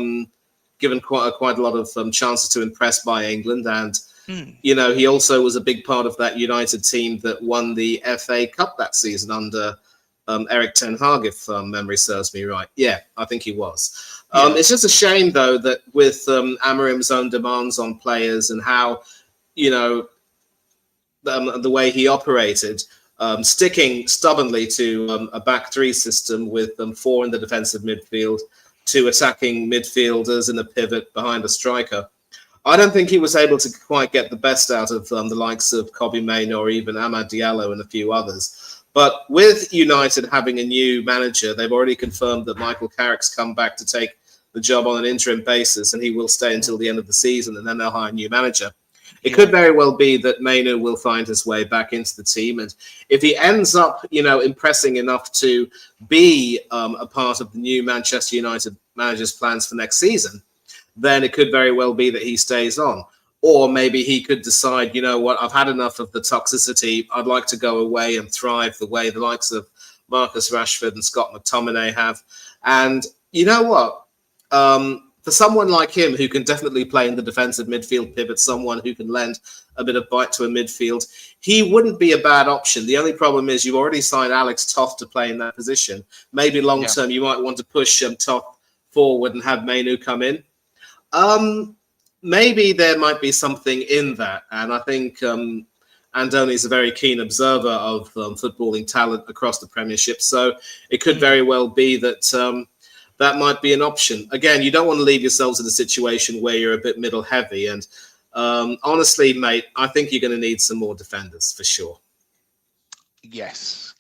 lot of chances to impress by England. And, he also was a big part of that United team that won the FA Cup that season under Eric Ten Hag, if memory serves me right. Yeah, I think he was. It's just a shame, though, that with Amarim's own demands on players and how, the way he operated, sticking stubbornly to a back three system with 4 in the defensive midfield, 2 attacking midfielders in a pivot behind a striker. I don't think he was able to quite get the best out of the likes of Kobe Mainoo or even Amad Diallo and a few others. But with United having a new manager, they've already confirmed that Michael Carrick's come back to take the job on an interim basis, and he will stay until the end of the season, and then they'll hire a new manager. It could very well be that Mainoo will find his way back into the team, and if he ends up, impressing enough to be a part of the new Manchester United manager's plans for next season, then it could very well be that he stays on. Or maybe he could decide, I've had enough of the toxicity. I'd like to go away and thrive the way the likes of Marcus Rashford and Scott McTominay have. And you know what? For someone like him, who can definitely play in the defensive midfield pivot, someone who can lend a bit of bite to a midfield, he wouldn't be a bad option. The only problem is you've already signed Alex Toth to play in that position. Maybe long term you might want to push Toth forward and have Mainoo come in. Maybe there might be something in that. And I think Andoni is a very keen observer of footballing talent across the Premiership. So it could very well be that that might be an option. Again, you don't want to leave yourselves in a situation where you're a bit middle heavy. And honestly, mate, I think you're going to need some more defenders for sure. Yes.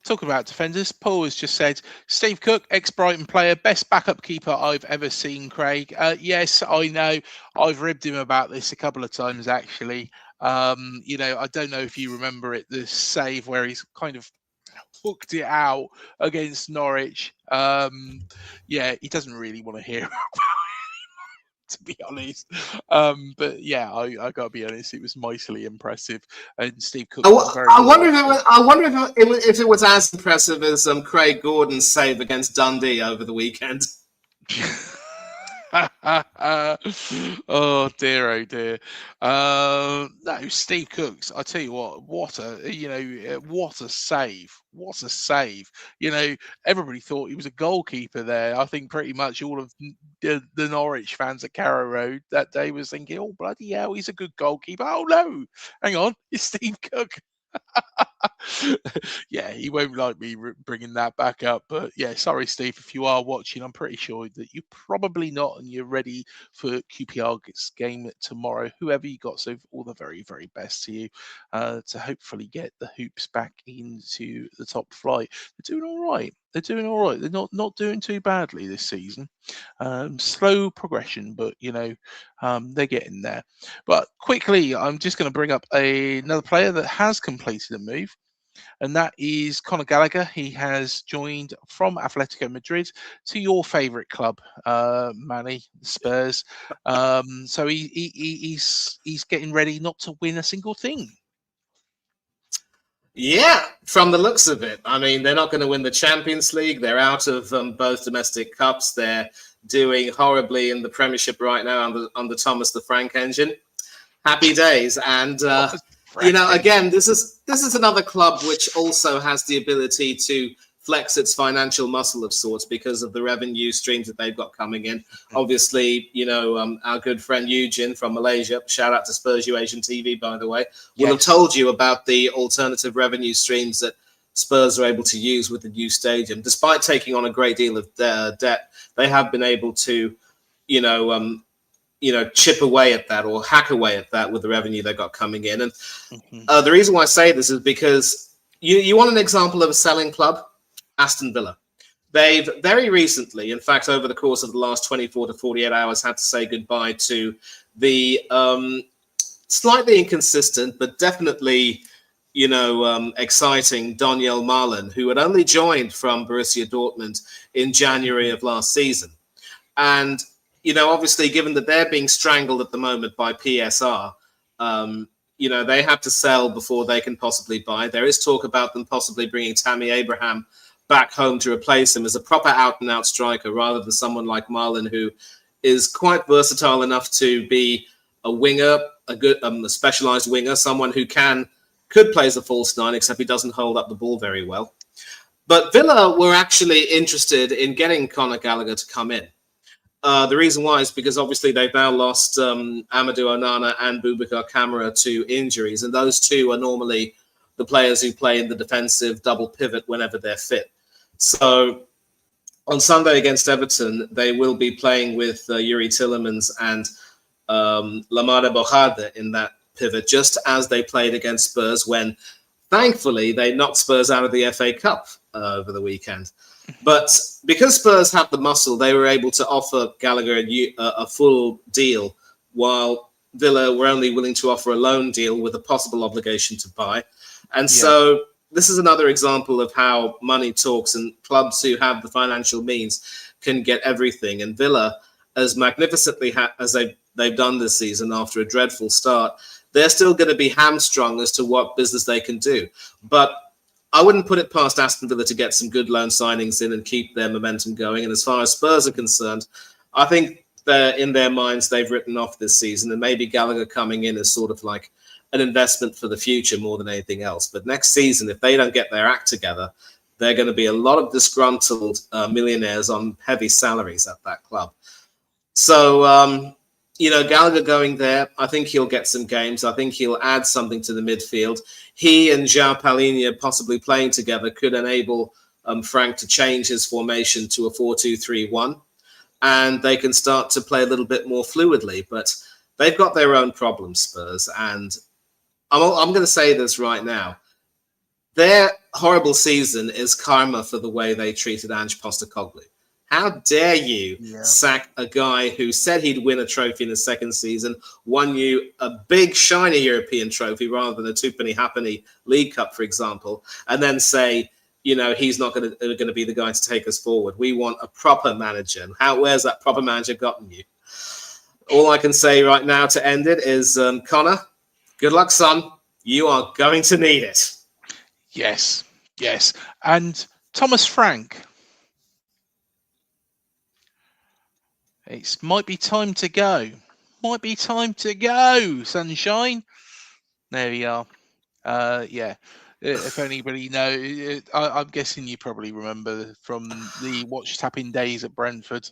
Talking about defenders, Paul has just said, Steve Cook, ex-Brighton player, best backup keeper I've ever seen, Craig. Yes, I know. I've ribbed him about this a couple of times, actually. I don't know if you remember it, the save where he's kind of hooked it out against Norwich. He doesn't really want to hear about it, to be honest. But yeah, I got to be honest, it was mightily impressive. And Steve Cook. I wonder if it was as impressive as Craig Gordon's save against Dundee over the weekend. Oh dear, oh dear. No, Steve Cooks. I tell you what a what a save, what a save. Everybody thought he was a goalkeeper there. I think pretty much all of the Norwich fans at Carrow Road that day was thinking, "Oh bloody hell, he's a good goalkeeper." Oh no, hang on, it's Steve Cook. Yeah, he won't like me bringing that back up. But yeah, sorry, Steve, if you are watching, I'm pretty sure that you're probably not, and you're ready for QPR's game tomorrow. Whoever you got, so all the very, very best to you to hopefully get the hoops back into the top flight. They're doing all right. They're doing all right. They're not doing too badly this season. Slow progression, but they're getting there. But quickly, I'm just going to bring up another player that has completed a move, and that is Conor Gallagher. He has joined from Atletico Madrid to your favourite club, Manny, Spurs. So he's getting ready not to win a single thing. Yeah, from the looks of it. I mean, they're not going to win the Champions League. They're out of both domestic cups. They're doing horribly in the Premiership right now under Thomas the Frank engine. Happy days. And, again, this is another club which also has the ability to flex its financial muscle of sorts because of the revenue streams that they've got coming in. Obviously, our good friend Eugene from Malaysia, shout out to Spurs U Asian TV, by the way, will have told you about the alternative revenue streams that Spurs are able to use with the new stadium. Despite taking on a great deal of debt, they have been able to, chip away at that or hack away at that with the revenue they got coming in. And the reason why I say this is because you want an example of a selling club? Aston Villa. They've very recently, in fact, over the course of the last 24 to 48 hours, had to say goodbye to the slightly inconsistent, but definitely, exciting Daniel Marlin, who had only joined from Borussia Dortmund in January of last season. And, obviously, given that they're being strangled at the moment by PSR, they have to sell before they can possibly buy. There is talk about them possibly bringing Tammy Abraham back home to replace him as a proper out-and-out striker rather than someone like Marlin, who is quite versatile enough to be a winger, a good a specialised winger, someone who could play as a false nine, except he doesn't hold up the ball very well. But Villa were actually interested in getting Conor Gallagher to come in. The reason why is because obviously they've now lost Amadou Onana and Boubacar Kamara to injuries, and those two are normally the players who play in the defensive double pivot whenever they're fit. So on Sunday against Everton, they will be playing with Yuri Tillemans and Lamada Bojada in that pivot, just as they played against Spurs when, thankfully, they knocked Spurs out of the FA Cup over the weekend. But because Spurs had the muscle, they were able to offer Gallagher a full deal, while Villa were only willing to offer a loan deal with a possible obligation to buy. And so this is another example of how money talks, and clubs who have the financial means can get everything. And Villa, as magnificently as they've done this season after a dreadful start, they're still going to be hamstrung as to what business they can do. But I wouldn't put it past Aston Villa to get some good loan signings in and keep their momentum going. And as far as Spurs are concerned, I think in their minds they've written off this season, and maybe Gallagher coming in is sort of like an investment for the future more than anything else. But next season, if they don't get their act together, there are going to be a lot of disgruntled millionaires on heavy salaries at that club. So, Gallagher going there, I think he'll get some games. I think he'll add something to the midfield. He and João Palhinha possibly playing together could enable Frank to change his formation to a 4-2-3-1, and they can start to play a little bit more fluidly. But they've got their own problems, Spurs, and I'm going to say this right now. Their horrible season is karma for the way they treated Ange Postecoglou. How dare you sack a guy who said he'd win a trophy in his second season, won you a big, shiny European trophy rather than a two-penny halfpenny League Cup, for example, and then say, he's not going to be the guy to take us forward. We want a proper manager. And where's that proper manager gotten you? All I can say right now to end it is, Connor, good luck, son. You are going to need it. Yes. And Thomas Frank. Might be time to go. Might be time to go, sunshine. There we are. Yeah. If anybody know, I'm guessing you probably remember from the watch tapping days at Brentford.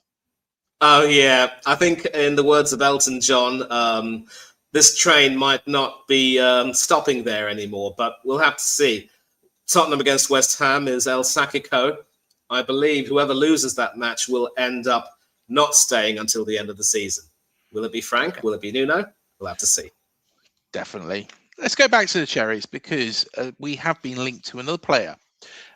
Oh yeah, I think in the words of Elton John, this train might not be stopping there anymore, but we'll have to see. Tottenham against West Ham is El Sacico. I believe whoever loses that match will end up not staying until the end of the season. Will it be Frank? Will it be Nuno? We'll have to see. Definitely. Let's go back to the Cherries because we have been linked to another player.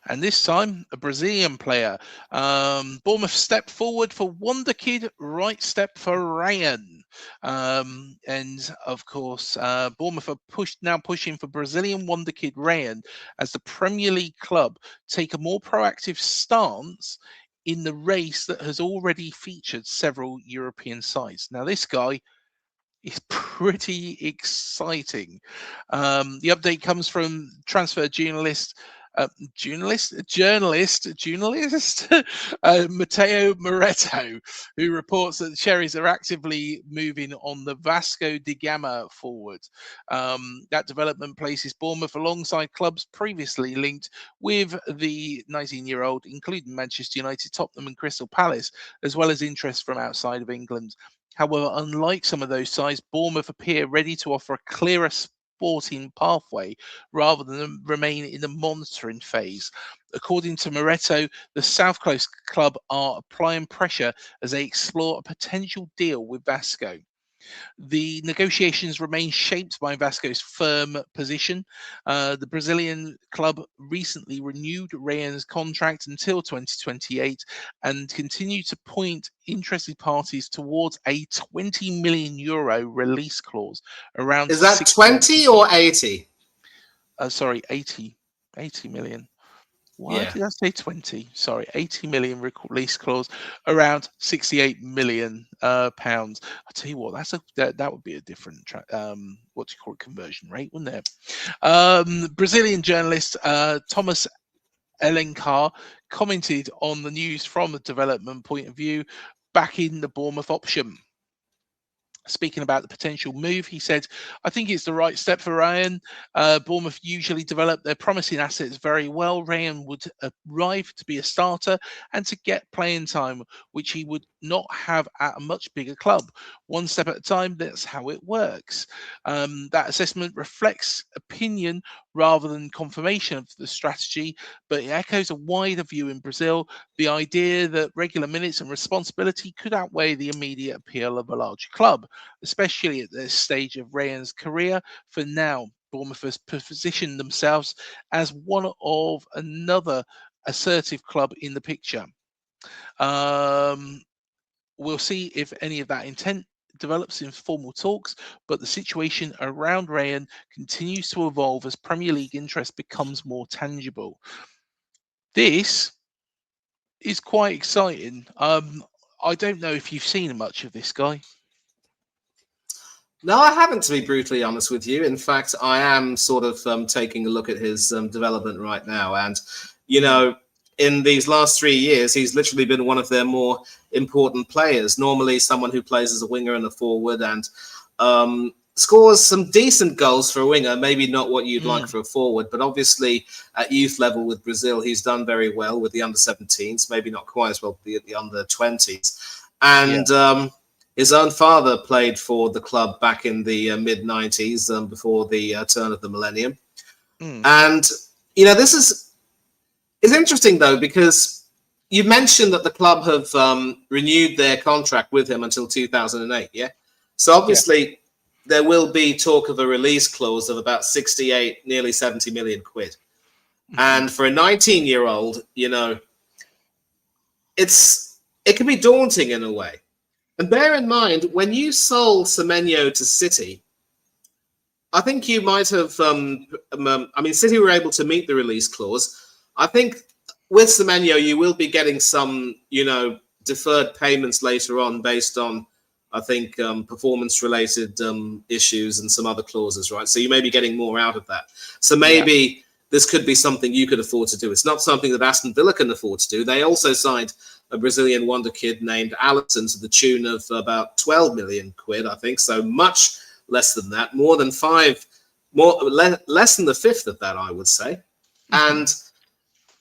And this time, a Brazilian player. Bournemouth step forward for Wonder Kid, right step for Ryan. And of course, Bournemouth are now pushing for Brazilian Wonder Kid Ryan as the Premier League club take a more proactive stance in the race that has already featured several European sides. Now, this guy is pretty exciting. The update comes from transfer journalist Matteo Moretto, who reports that the Cherries are actively moving on the Vasco da Gama forward. That development places Bournemouth alongside clubs previously linked with the 19-year-old, including Manchester United, Tottenham and Crystal Palace, as well as interest from outside of England. However, unlike some of those sides, Bournemouth appear ready to offer a clearer sporting pathway rather than remain in the monitoring phase. According to Moretto, the South Coast club are applying pressure as they explore a potential deal with Vasco. The negotiations remain shaped by Vasco's firm position. The Brazilian club recently renewed Ryan's contract until 2028 and continue to point interested parties towards a €20 million release clause. Around Is that 20 or 80? Sorry, 80 million. Why Yeah. did I say 20? Sorry, 80 million release clause, around 68 million pounds. I tell you what, that would be a different conversion rate, wouldn't it? Brazilian journalist Thomas Elencar commented on the news from a development point of view, backing the Bournemouth option. Speaking about the potential move, he said, I think it's the right step for Ryan. Bournemouth usually develop their promising assets very well. Ryan would arrive to be a starter and to get playing time, which he would not have at a much bigger club. One step at a time, that's how it works. That assessment reflects opinion rather than confirmation of the strategy, but it echoes a wider view in Brazil, the idea that regular minutes and responsibility could outweigh the immediate appeal of a larger club, especially at this stage of Ryan's career. For now, Bournemouth has positioned themselves as one of another assertive club in the picture. We'll see if any of that intent develops in formal talks, but the situation around Ryan continues to evolve as Premier League interest becomes more tangible. This is quite exciting. I don't know if you've seen much of this guy. No, I haven't, to be brutally honest with you. In fact, I am sort of taking a look at his development right now. And, you know, in these last 3 years, he's literally been one of their more important players. Normally someone who plays as a winger and a forward and scores some decent goals for a winger, maybe not what you'd like for a forward, but obviously at youth level with Brazil, he's done very well with the under-17s, maybe not quite as well with the under-20s. And his own father played for the club back in the mid-90s, before the turn of the millennium. And, you know, this is interesting, though, because you mentioned that the club have renewed their contract with him until 2008, yeah? So obviously there will be talk of a release clause of about 68, nearly 70 million quid. And for a 19-year-old, you know, it can be daunting in a way. And bear in mind, when you sold Semenyo to City, I think you might have, City were able to meet the release clause. I think with Semenyo, you will be getting some, you know, deferred payments later on based on, I think, performance-related issues and some other clauses, right? So you may be getting more out of that. So maybe this could be something you could afford to do. It's not something that Aston Villa can afford to do. They also signed a Brazilian wonder kid named Alisson to the tune of about 12 million quid, I think. So much less than that, less than the fifth of that, I would say. And,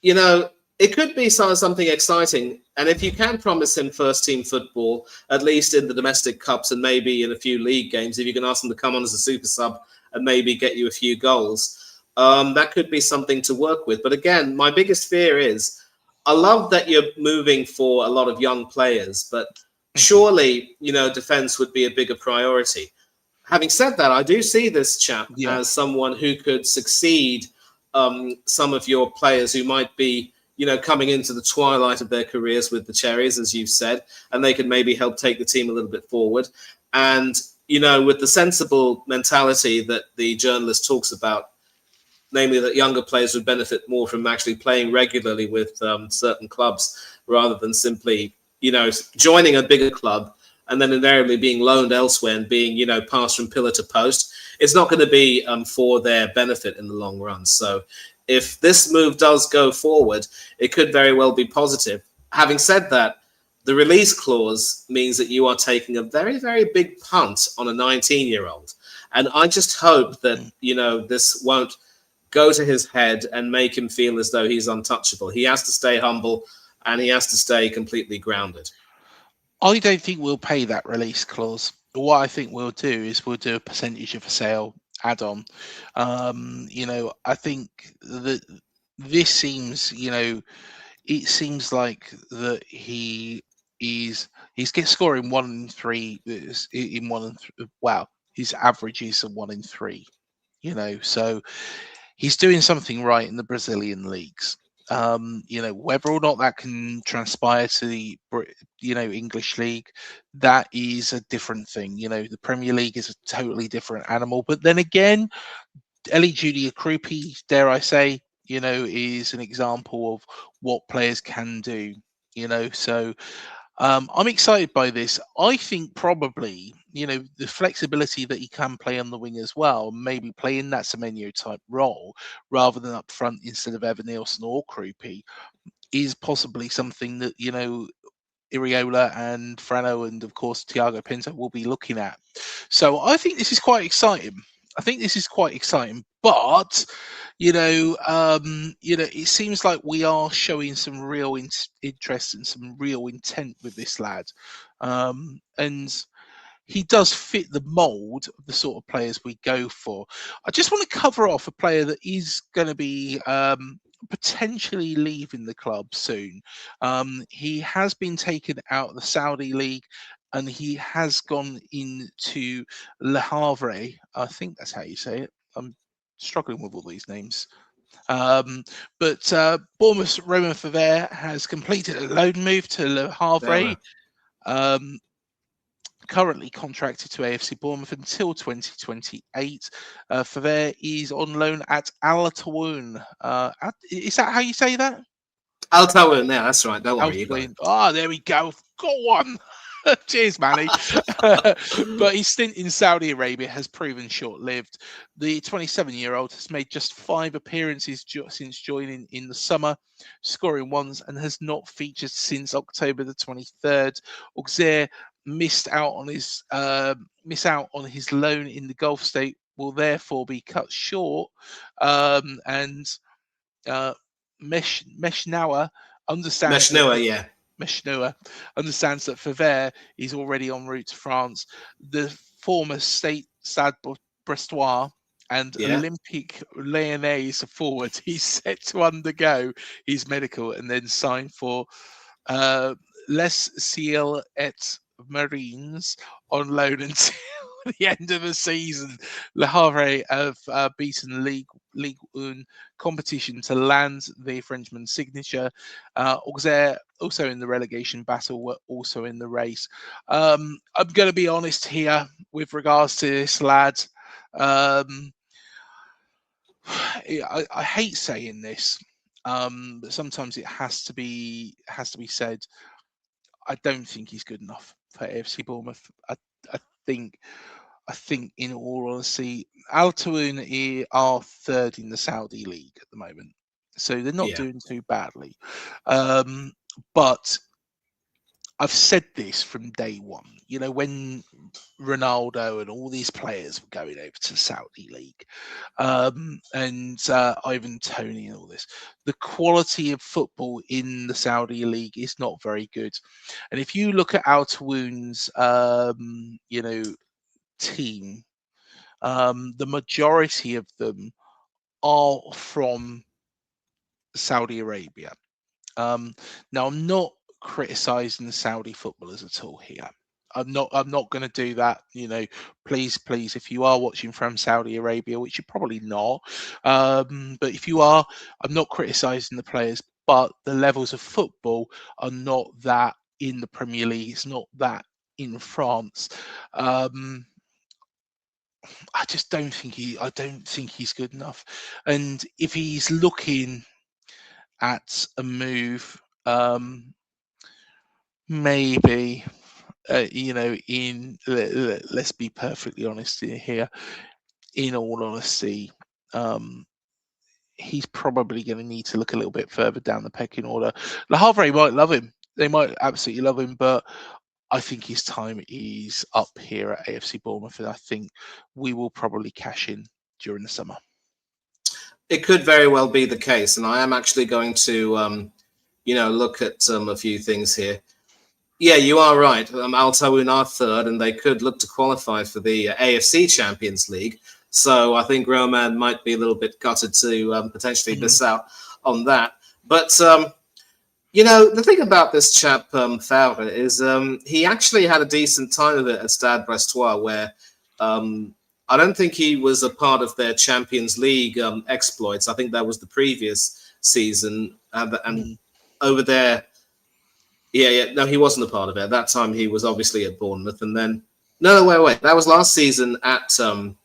you know, it could be something exciting. And if you can promise him first team football, at least in the domestic cups and maybe in a few league games, if you can ask him to come on as a super sub and maybe get you a few goals, that could be something to work with. But again, my biggest fear is, I love that you're moving for a lot of young players, but surely, you know, defense would be a bigger priority. Having said that, I do see this chap as someone who could succeed some of your players who might be, you know, coming into the twilight of their careers with the Cherries, as you've said, and they could maybe help take the team a little bit forward. And, you know, with the sensible mentality that the journalist talks about, namely that younger players would benefit more from actually playing regularly with certain clubs rather than simply, you know, joining a bigger club and then invariably being loaned elsewhere and being, you know, passed from pillar to post. It's not going to be for their benefit in the long run. So if this move does go forward, it could very well be positive. Having said that, the release clause means that you are taking a very, very big punt on a 19-year-old. And I just hope that, you know, this won't go to his head and make him feel as though he's untouchable. He has to stay humble and he has to stay completely grounded. I don't think we'll pay that release clause. What I think we'll do is we'll do a percentage of a sale add-on. You know, I think that this seems, you know, it seems like that he's scoring 1 in 3 in 1 and wow, his average is a 1 in 3. You know, so he's doing something right in the Brazilian leagues. You know, whether or not that can transpire to the, you know, English league, that is a different thing. You know, the Premier League is a totally different animal. But then again, Ellie Julia Krupi, dare I say, you know, is an example of what players can do. You know, so I'm excited by this. I think probably, you know, the flexibility that he can play on the wing as well, maybe play in that Semenyo type role rather than up front instead of Evan Nielsen or Krupi, is possibly something that, you know, Iriola and Frano and of course Thiago Pinto will be looking at. So I think this is quite exciting. But it seems like we are showing some real interest and some real intent with this lad, and he does fit the mold of the sort of players we go for. I just want to cover off a player that is going to be potentially leaving the club soon. He has been taken out of the Saudi League and he has gone into Le Havre. I think that's how you say it. I'm struggling with all these names. But Bournemouth Romain Favre has completed a loan move to Le Havre. Currently contracted to AFC Bournemouth until 2028. Favre is on loan at Al Tawoun. Is that how you say that? Al Tawoun, yeah, that's right. Don't worry. There we go. Go on. Cheers, Manny. But his stint in Saudi Arabia has proven short-lived. The 27-year-old has made just 5 appearances since joining in the summer, scoring once, and has not featured since October the 23rd. Auxerre missed out on his loan in the Gulf state, will therefore be cut short. And Meshnauer understands. Meshnauer understands that Favre is already en route to France. The former Stade Brestois and Olympique Lyonnais forward, he's set to undergo his medical and then sign for Les Ciel et Marines on loan until the end of the season. Le Havre have beaten Ligue 1 competition to land the Frenchman's signature. Auxerre, also in the relegation battle, were also in the race. I'm going to be honest here with regards to this lad. I hate saying this, but sometimes it has to be said. I don't think he's good enough for AFC Bournemouth. I think, in all honesty, Al Tawoun are 3rd in the Saudi League at the moment, so they're not doing too badly. But I've said this from day one. You know, when Ronaldo and all these players were going over to the Saudi League, and Ivan Toney and all this, the quality of football in the Saudi League is not very good. And if you look at Al Tawoun's, team, the majority of them are from Saudi Arabia. Now, I'm not criticizing the Saudi footballers at all here. I'm not going to do that. You know, please, if you are watching from Saudi Arabia, which you're probably not, but if you are, I'm not criticizing the players, but the levels of football are not that in the Premier League. It's not that in France. I just don't think I don't think he's good enough. And if he's looking at a move, maybe let's be perfectly honest here. In all honesty, he's probably going to need to look a little bit further down the pecking order. Le Havre might love him; they might absolutely love him, but I think his time is up here at AFC Bournemouth, and I think we will probably cash in during the summer. It could very well be the case, and I am actually going to, look at a few things here. Yeah, you are right. Al Tawoun are third, and they could look to qualify for the AFC Champions League. So I think Roman might be a little bit gutted to potentially miss out on that. But the thing about this chap Favre is he actually had a decent time of it at Stade Brestois, where I don't think he was a part of their Champions League exploits. I think that was the previous season. And over there, no, he wasn't a part of it. At that time, he was obviously at Bournemouth. And then, wait. That was last season at, he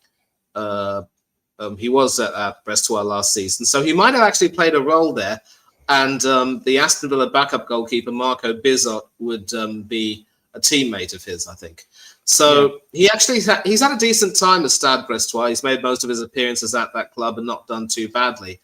was at Brestois last season. So he might have actually played a role there. And the Aston Villa backup goalkeeper, Marco Bizot, would be a teammate of his, I think. So he actually he's had a decent time at Stade Brestois. He's made most of his appearances at that club and not done too badly.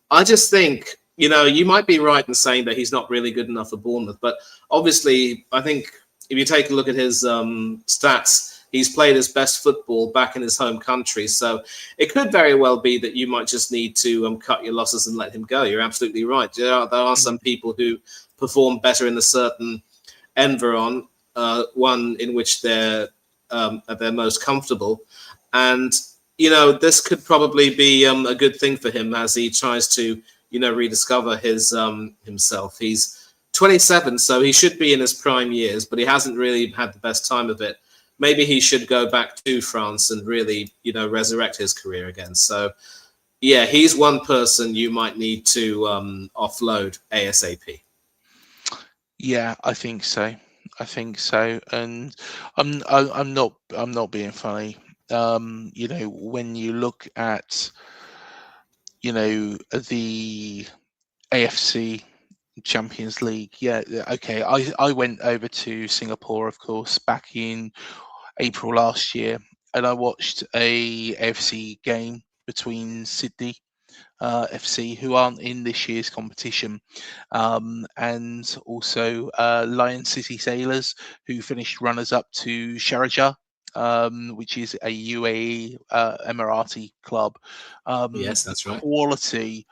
I just think, you might be right in saying that he's not really good enough for Bournemouth. But obviously, I think if you take a look at his stats, he's played his best football back in his home country. So it could very well be that you might just need to cut your losses and let him go. You're absolutely right. There are some people who perform better in a certain environment, one in which they're at their most comfortable. And, this could probably be a good thing for him as he tries to, rediscover his himself. He's 27, so he should be in his prime years, but he hasn't really had the best time of it. Maybe he should go back to France and really, resurrect his career again. So, yeah, he's one person you might need to offload ASAP. Yeah, I think so. And I'm not being funny. When you look at, the AFC Champions League, okay. I went over to Singapore, of course, back in April last year, and I watched a AFC game between Sydney FC, who aren't in this year's competition, and also Lion City Sailors, who finished runners-up to Sharjah, which is a UAE Emirati club. Yes, that's right. Quality,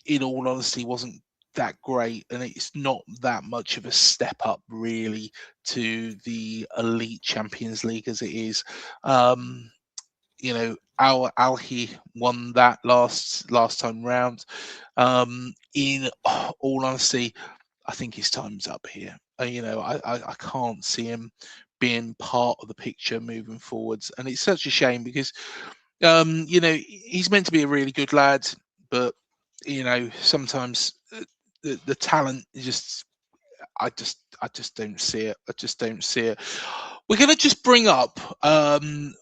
in all honesty, wasn't that great, and it's not that much of a step up really to the elite Champions League as it is. Al-Ahly won that last time round. In all honesty, I think his time's up here. I can't see him being part of the picture moving forwards, and it's such a shame because he's meant to be a really good lad, but sometimes the talent is just I just don't see it. I just don't see it. We're going to just bring up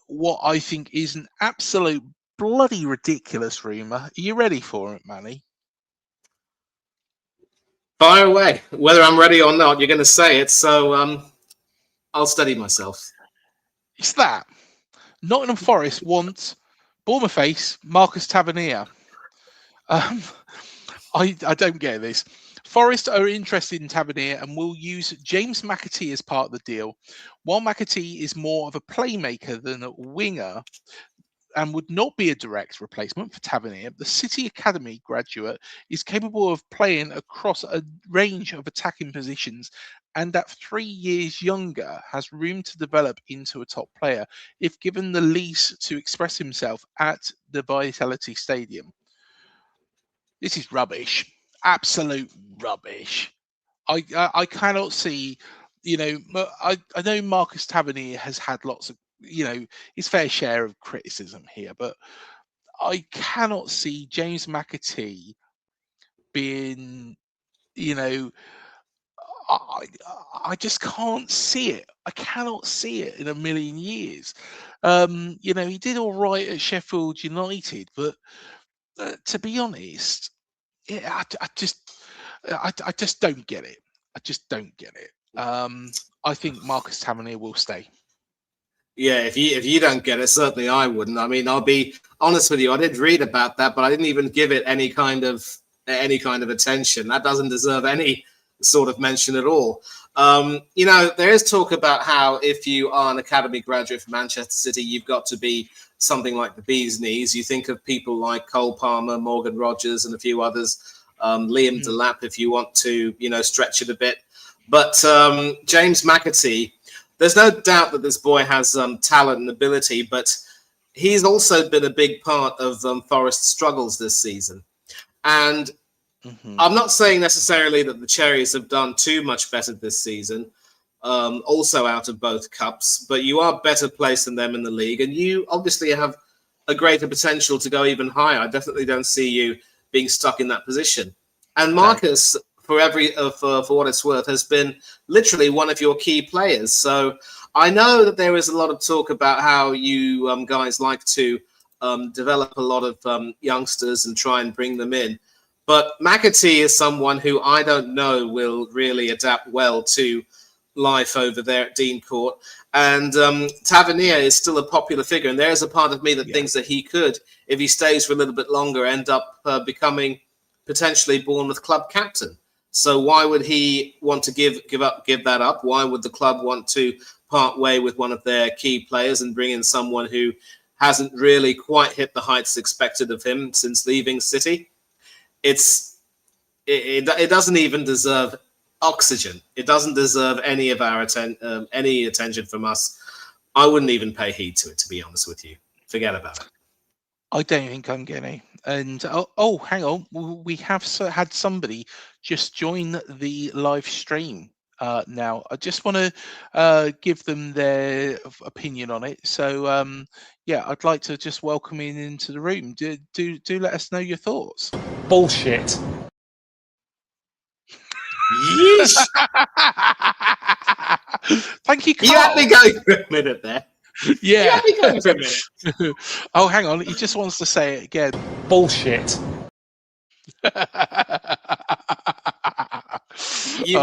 what I think is an absolute bloody ridiculous rumour. Are you ready for it, Manny? Fire away. Whether I'm ready or not, you're going to say it. So I'll steady myself. It's that Nottingham Forest wants Bournemouth ace Marcus Tavernier. I don't get this. Forest are interested in Tavernier and will use James McAtee as part of the deal. While McAtee is more of a playmaker than a winger and would not be a direct replacement for Tavernier, the City Academy graduate is capable of playing across a range of attacking positions and at 3 years younger has room to develop into a top player if given the lease to express himself at the Vitality Stadium. This is rubbish. Absolute rubbish. I cannot see, I know Marcus Tavernier has had lots of, his fair share of criticism here, but I cannot see James McAtee being, you know, I, I just can't see it. I cannot see it in a million years. He did all right at Sheffield United, but to be honest, yeah, I just don't get it. I just don't get it. I think Marcus Tavernier will stay. Yeah, if you don't get it, certainly I wouldn't. I mean, I'll be honest with you. I did read about that, but I didn't even give it any kind of attention. That doesn't deserve any sort of mention at all. There is talk about how if you are an academy graduate from Manchester City, you've got to be something like the bee's knees. You think of people like Cole Palmer, Morgan Rogers, and a few others. Liam Delap, if you want to, stretch it a bit. But James McAtee, there's no doubt that this boy has talent and ability, but he's also been a big part of Forest's struggles this season. And I'm not saying necessarily that the Cherries have done too much better this season, also out of both cups, but you are better placed than them in the league, and you obviously have a greater potential to go even higher. I definitely don't see you being stuck in that position. And Marcus, for what it's worth, has been literally one of your key players. So I know that there is a lot of talk about how you guys like to develop a lot of youngsters and try and bring them in. But McAtee is someone who I don't know will really adapt well to life over there at Dean Court. And Tavernier is still a popular figure. And there's a part of me that thinks that he could, if he stays for a little bit longer, end up becoming potentially Bournemouth club captain. So why would he want to give that up? Why would the club want to part way with one of their key players and bring in someone who hasn't really quite hit the heights expected of him since leaving City? It doesn't even deserve oxygen. It doesn't deserve any of our any attention from us. I wouldn't even pay heed to it, to be honest with you. Forget about it. I don't think I'm getting. And hang on, we have had somebody just join the live stream now. I just want to give them their opinion on it. So I'd like to just welcome in into the room. Do let us know your thoughts. Bullshit. Yeesh. Thank you, Carl. You had me going for a minute there. Yeah. You had me going for a minute. Oh, hang on. He just wants to say it again. Bullshit. You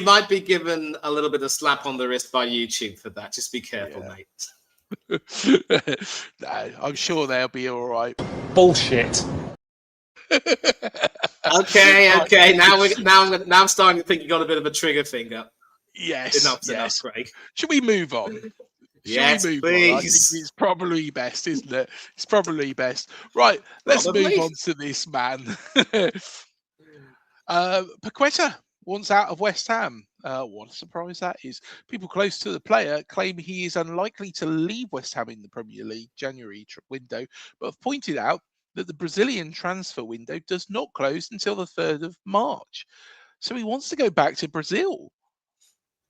might be given a little bit of slap on the wrist by YouTube for that. Just be careful, mate. No, I'm sure they'll be all right. Bullshit. Okay. Now I'm starting to think you got a bit of a trigger finger. Yes. Enough, Craig. Should we move on? Yes, please. I think it's probably best, isn't it? It's probably best. Right, let's move on to this man. Paqueta wants out of West Ham. What a surprise that is. People close to the player claim he is unlikely to leave West Ham in the Premier League January window, but have pointed out that the Brazilian transfer window does not close until the 3rd of March. So he wants to go back to Brazil.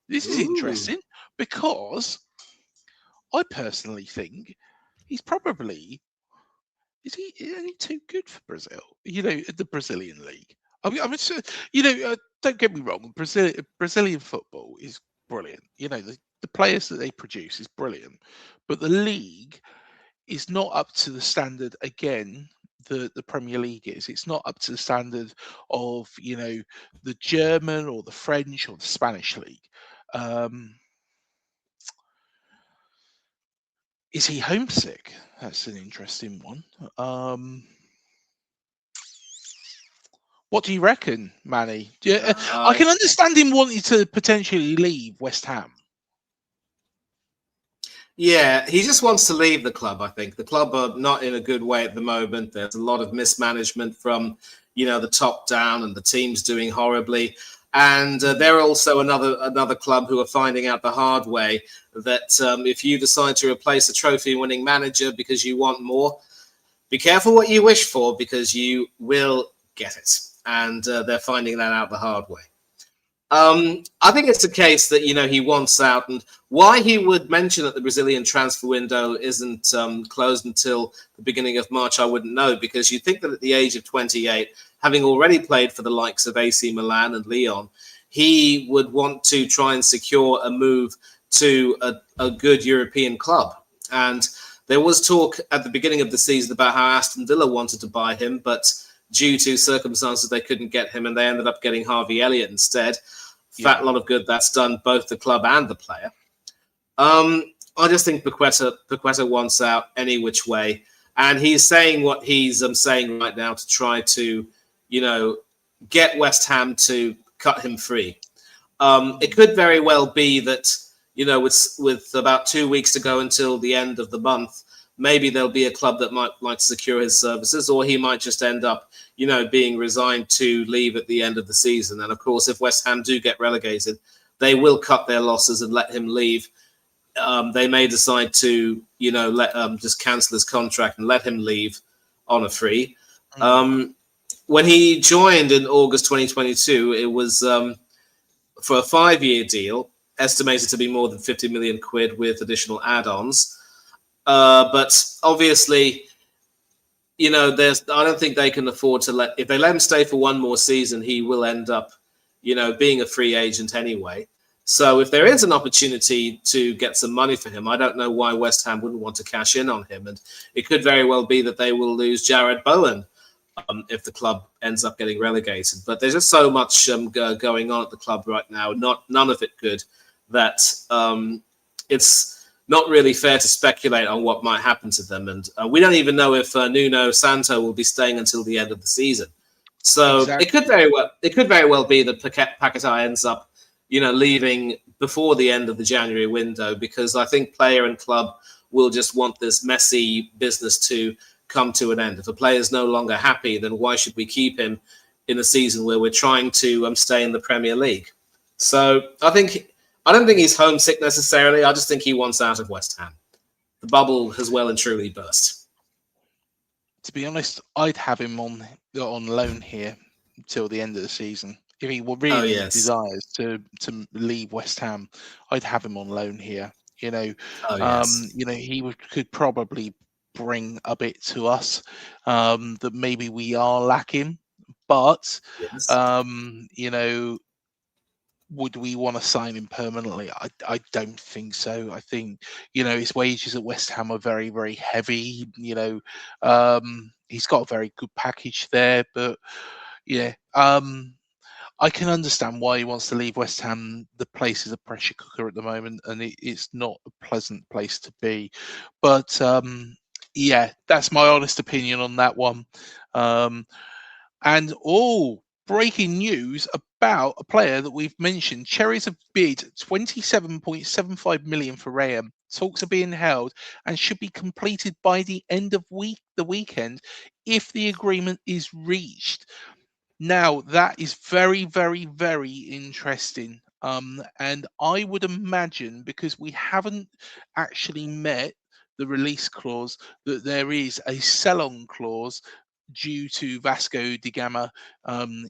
This is interesting because I personally think he's probably is he too good for Brazil? The Brazilian league. Don't get me wrong. Brazilian football is brilliant. The players that they produce is brilliant, but the league is not up to the standard again. The Premier League is. It's not up to the standard of the German or the French or the Spanish league. Is he homesick? That's an interesting one. What do you reckon, Manny? I Uh, can understand him wanting to potentially leave West Ham. Yeah, he just wants to leave the club, I think. The club are not in a good way at the moment. There's a lot of mismanagement from, the top down, and the team's doing horribly. And they're also another club who are finding out the hard way that if you decide to replace a trophy-winning manager because you want more, be careful what you wish for, because you will get it. And they're finding that out the hard way. I think it's a case that, he wants out, and why he would mention that the Brazilian transfer window isn't closed until the beginning of March, I wouldn't know, because you'd think that at the age of 28, having already played for the likes of AC Milan and Lyon, he would want to try and secure a move to a good European club. And there was talk at the beginning of the season about how Aston Villa wanted to buy him, but due to circumstances, they couldn't get him, and they ended up getting Harvey Elliott instead. Fat lot of good that's done both the club and the player. I just think Paqueta wants out any which way, and he's saying what he's saying right now to try to, get West Ham to cut him free. It could very well be that, with about 2 weeks to go until the end of the month, maybe there'll be a club that might secure his services, or he might just end up, being resigned to leave at the end of the season. And of course, if West Ham do get relegated, they will cut their losses and let him leave. They may decide to, let just cancel his contract and let him leave on a free. When he joined in August 2022, it was for a 5-year deal, estimated to be more than 50 million quid with additional add-ons. But obviously, I don't think they can afford to if they let him stay for one more season, he will end up, being a free agent anyway. So if there is an opportunity to get some money for him, I don't know why West Ham wouldn't want to cash in on him. And it could very well be that they will lose Jared Bowen if the club ends up getting relegated. But there's just so much going on at the club right now, none of it good, that it's not really fair to speculate on what might happen to them. And we don't even know if Nuno Santo will be staying until the end of the season. So It could very well be that Paquetá ends up, leaving before the end of the January window, because I think player and club will just want this messy business to come to an end. If a player is no longer happy, then why should we keep him in a season where we're trying to stay in the Premier League? So I don't think he's homesick necessarily. I just think he wants out of West Ham. The bubble has well and truly burst. To be honest, I'd have him on loan here until the end of the season. If he really desires to leave West Ham, I'd have him on loan here. He could probably bring a bit to us that maybe we are lacking. But would we want to sign him permanently? I don't think so. I think, his wages at West Ham are very, very heavy. He's got a very good package there, but I can understand why he wants to leave West Ham. The place is a pressure cooker at the moment, and it's not a pleasant place to be. But that's my honest opinion on that one. Breaking news about a player that we've mentioned. Cherries have bid 27.75 million for Rayham. Talks are being held and should be completed by the end of the weekend if the agreement is reached. Now, that is very, very, very interesting. And I would imagine, because we haven't actually met the release clause, that there is a sell-on clause due to Vasco da Gama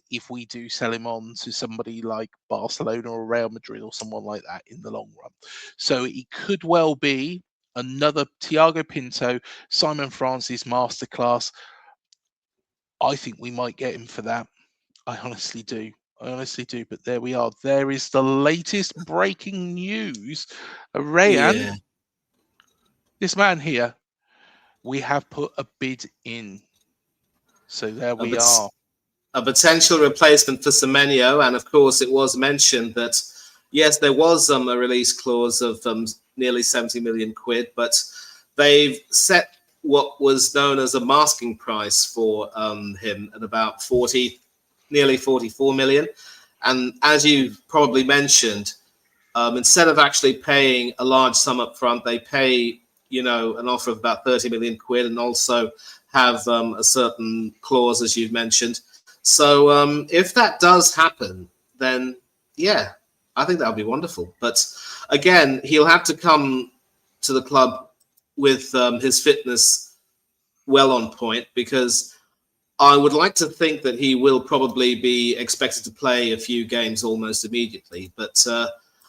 if we do sell him on to somebody like Barcelona or Real Madrid or someone like that in the long run. So it could well be another Thiago Pinto, Simon Francis masterclass. I think we might get him for that. I honestly do. But there we are. There is the latest breaking news. Rayan, this man here, we have put a bid in. So there we are. A potential replacement for Semenyo. And of course, it was mentioned that, yes, there was a release clause of nearly 70 million quid, but they've set what was known as a masking price for him at about 40 nearly 44 million. And as you probably mentioned, instead of actually paying a large sum up front, they pay, an offer of about 30 million quid and also have a certain clause, as you've mentioned. So if that does happen, then yeah, I think that would be wonderful. But again, he'll have to come to the club with his fitness well on point, because I would like to think that he will probably be expected to play a few games almost immediately. But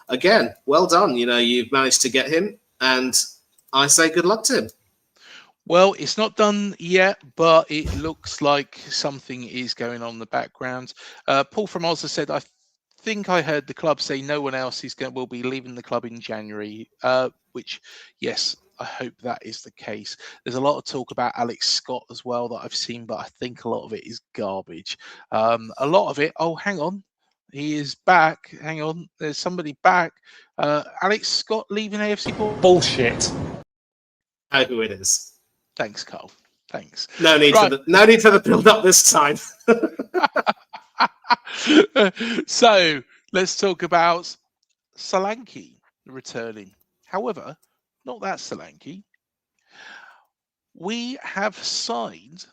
again, well done. You've managed to get him, and I say good luck to him. Well, it's not done yet, but it looks like something is going on in the background. Paul from Oz said, I think I heard the club say no one else will be leaving the club in January, which, yes, I hope that is the case. There's a lot of talk about Alex Scott as well that I've seen, but I think a lot of it is garbage. A lot of it, oh, hang on. He is back. Hang on. There's somebody back. Alex Scott leaving AFC Bournemouth. Bullshit. I know who it is. Thanks, Carl. Thanks. No need for the build up this time. So let's talk about Solanke returning. However, not that Solanke. We have signed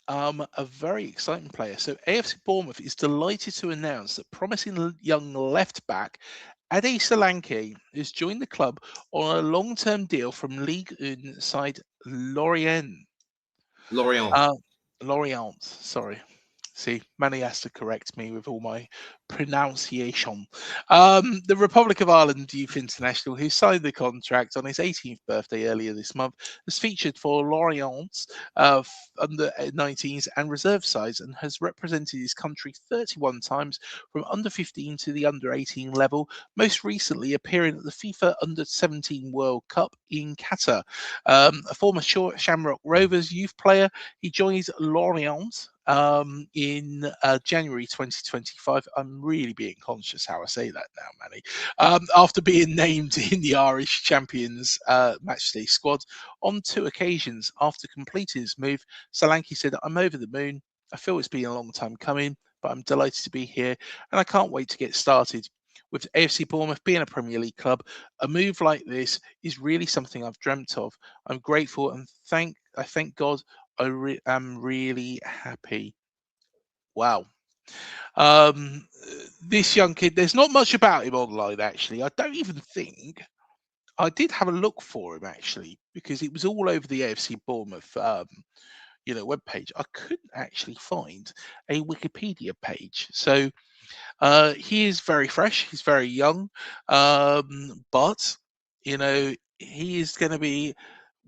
a very exciting player. So AFC Bournemouth is delighted to announce that promising young left back Ade Solanke has joined the club on a long-term deal from Ligue 1 side Lorient. Lorient, sorry. See, Manny has to correct me with all my pronunciation. The Republic of Ireland Youth International, who signed the contract on his 18th birthday earlier this month, has featured for Lorient's under 19s and reserve sides and has represented his country 31 times from under 15 to the under 18 level, most recently appearing at the FIFA under 17 World Cup in Qatar. A former Shamrock Rovers youth player, he joined Lorient in January 2025. I'm really being conscious how I say that now, Manny. After being named in the Irish Champions Matchday squad on 2 occasions after completing his move, Solanke said, I'm over the moon. I feel it's been a long time coming, but I'm delighted to be here and I can't wait to get started. With AFC Bournemouth being a Premier League club, a move like this is really something I've dreamt of. I'm grateful and I thank God. I'm really happy. Wow. This young kid, there's not much about him online, actually. I don't even think I did have a look for him, actually, because it was all over the AFC Bournemouth webpage. I couldn't actually find a Wikipedia page. So he is very fresh, he's very young, but he is going to be,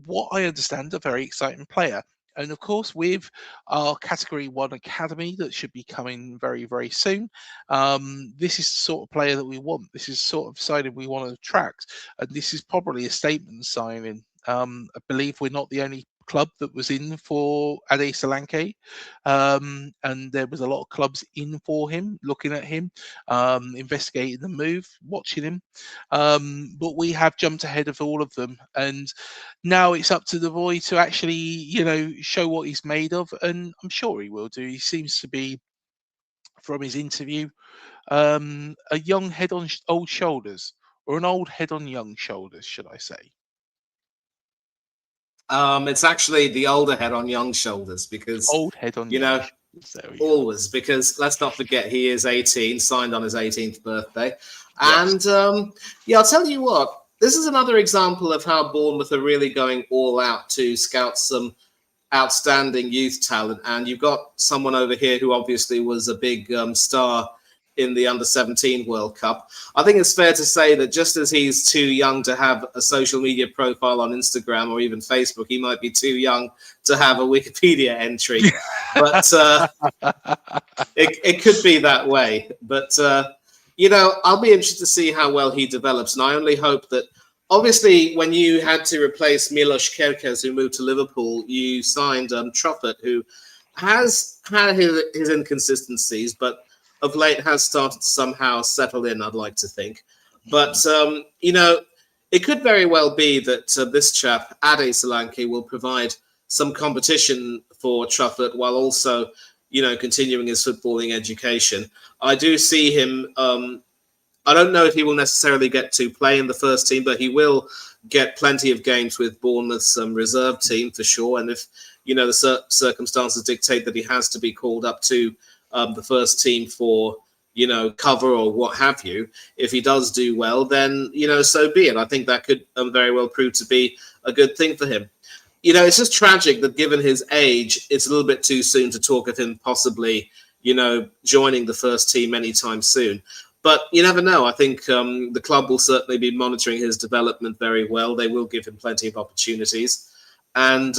what I understand, a very exciting player. And of course, with our Category 1 Academy that should be coming very, very soon, this is the sort of player that we want. This is the sort of signing we want to attract. And this is probably a statement signing. I believe we're not the only club that was in for Ade Solanke, and there was a lot of clubs in for him, looking at him, investigating the move, watching him, but we have jumped ahead of all of them, and now it's up to the boy to actually show what he's made of, and I'm sure he will do. He seems to be, from his interview, a young head on old shoulders, or an old head on young shoulders, should I say. It's actually the older head on young shoulders, because old head on young shoulders. Always, because let's not forget he is 18, signed on his 18th birthday. Yes. And I'll tell you what, this is another example of how Bournemouth are really going all out to scout some outstanding youth talent. And you've got someone over here who obviously was a big star in the Under-17 World Cup. I think it's fair to say that just as he's too young to have a social media profile on Instagram or even Facebook, he might be too young to have a Wikipedia entry. But it could be that way. But, I'll be interested to see how well he develops. And I only hope that, obviously, when you had to replace Milos Kerkez, who moved to Liverpool, you signed Toth, who has had his inconsistencies, but of late has started to somehow settle in, I'd like to think. But, it could very well be that this chap, Ade Solanke, will provide some competition for Toth while also continuing his footballing education. I do see him. I don't know if he will necessarily get to play in the first team, but he will get plenty of games with Bournemouth's reserve team for sure. And if the circumstances dictate that he has to be called up to the first team for cover or what have you, if he does do well, then so be it. I think that could very well prove to be a good thing for him. It's just tragic that given his age, it's a little bit too soon to talk of him possibly joining the first team anytime soon. But you never know. I think the club will certainly be monitoring his development very well. They will give him plenty of opportunities, and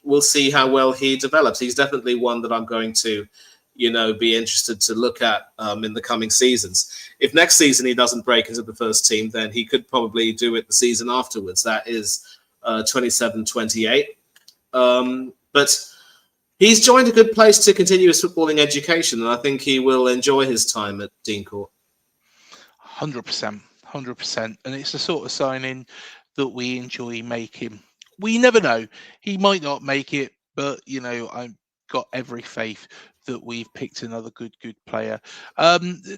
we'll see how well he develops. He's definitely one that I'm going to be interested to look at in the coming seasons. If next season he doesn't break into the first team, then he could probably do it the season afterwards. That is 27-28. But he's joined a good place to continue his footballing education, and I think he will enjoy his time at Dean Court. 100%. And it's the sort of signing that we enjoy making. We never know. He might not make it, but, I've got every faith that we've picked another good player.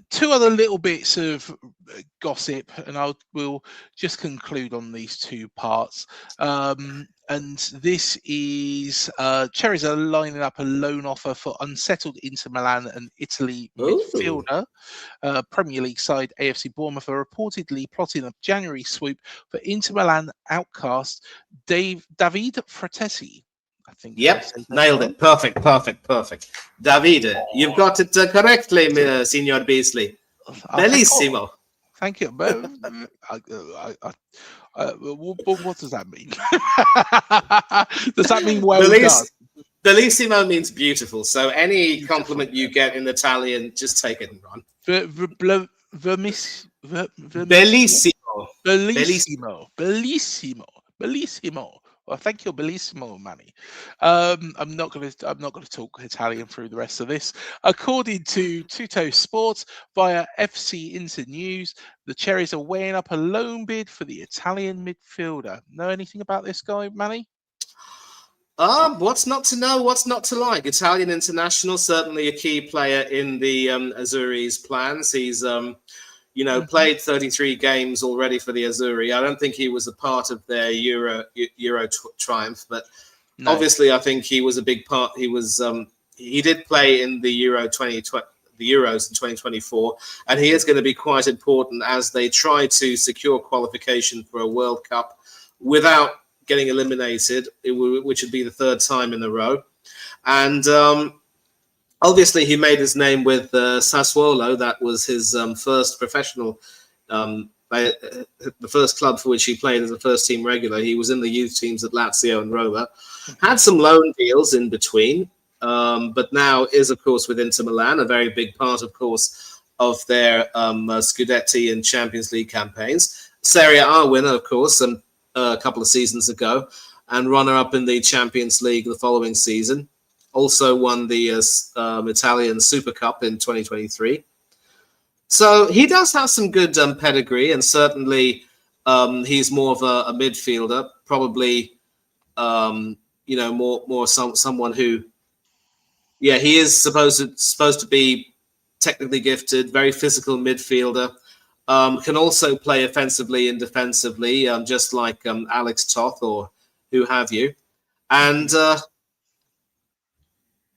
Two other little bits of gossip, and we'll just conclude on these two parts. And this is Cherries are lining up a loan offer for unsettled Inter Milan and Italy midfielder. Premier League side AFC Bournemouth are reportedly plotting a January swoop for Inter Milan outcast David Fratesi. I think. Yep, nailed it. Perfect. David, you've got it correctly, Signor Beasley. Bellissimo. Thank you. What does that mean? Does that mean well done? Bellissimo means beautiful. So any compliment you get in Italian, just take it and run. Bellissimo. Well, thank you, bellissimo, Manny. I'm not going to talk Italian through the rest of this. According to Tutto Sports via FC Inter News, the Cherries are weighing up a loan bid for the Italian midfielder. Know anything about this guy, Manny? What's not to know? What's not to like? Italian international, certainly a key player in the Azzurri's plans. He's played 33 games already for the Azzurri. I don't think he was a part of their Euro triumph, but obviously I think he was a big part. He did play in the the Euros in 2024, and he is going to be quite important as they try to secure qualification for a World Cup without getting eliminated, which would be the third time in a row. And obviously, he made his name with Sassuolo. That was his first professional, the first club for which he played as a first-team regular. He was in the youth teams at Lazio and Roma. Had some loan deals in between, but now is, of course, with Inter Milan, a very big part, of course, of their Scudetti and Champions League campaigns. Serie A winner, of course, a couple of seasons ago, and runner-up in the Champions League the following season. Also won the Italian Super Cup in 2023. So he does have some good pedigree, and certainly he's more of a midfielder, probably someone who, he is supposed to be technically gifted, very physical midfielder. Can also play offensively and defensively, just like Alex Toth or who have you, and.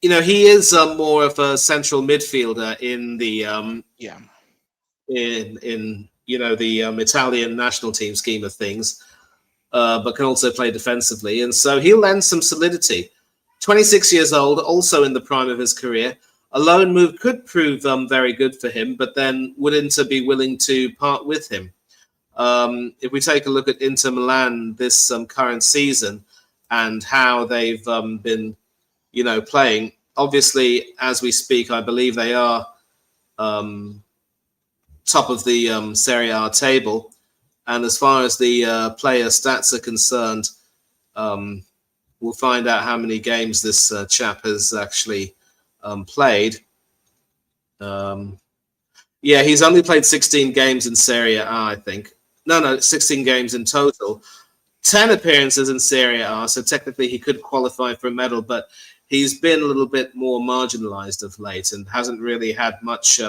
He is more of a central midfielder in the the Italian national team scheme of things, but can also play defensively, and so he'll lend some solidity. 26 years old, also in the prime of his career. A loan move could prove very good for him, but then would Inter be willing to part with him? If we take a look at Inter Milan this current season and how they've been playing. Obviously, as we speak, I believe they are top of the Serie A table. And as far as the player stats are concerned, we'll find out how many games this chap has actually played. He's only played 16 games in Serie A, I think. No, 16 games in total. 10 appearances in Serie A, so technically he could qualify for a medal, but he's been a little bit more marginalised of late and hasn't really had much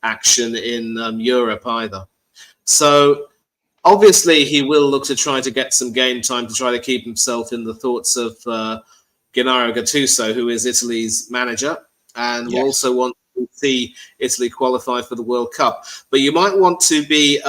action in Europe either. So obviously he will look to try to get some game time to try to keep himself in the thoughts of Gennaro Gattuso, who is Italy's manager, and will also want to see Italy qualify for the World Cup. But you might want to be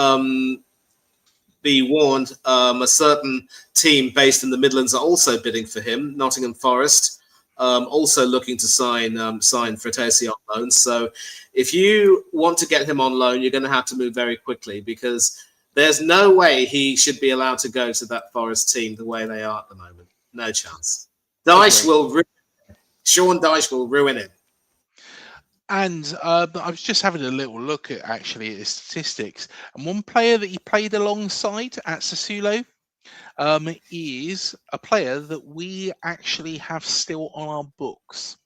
warned, a certain team based in the Midlands are also bidding for him, Nottingham Forest, also looking to sign Fratesi on loan. So if you want to get him on loan, you're going to have to move very quickly, because there's no way he should be allowed to go to that Forest team the way they are at the moment. No chance. Dyche will ruin him. Sean Dyche will ruin him. And I was just having a little look at his statistics, and one player that he played alongside at Sassuolo is a player that we actually have still on our books,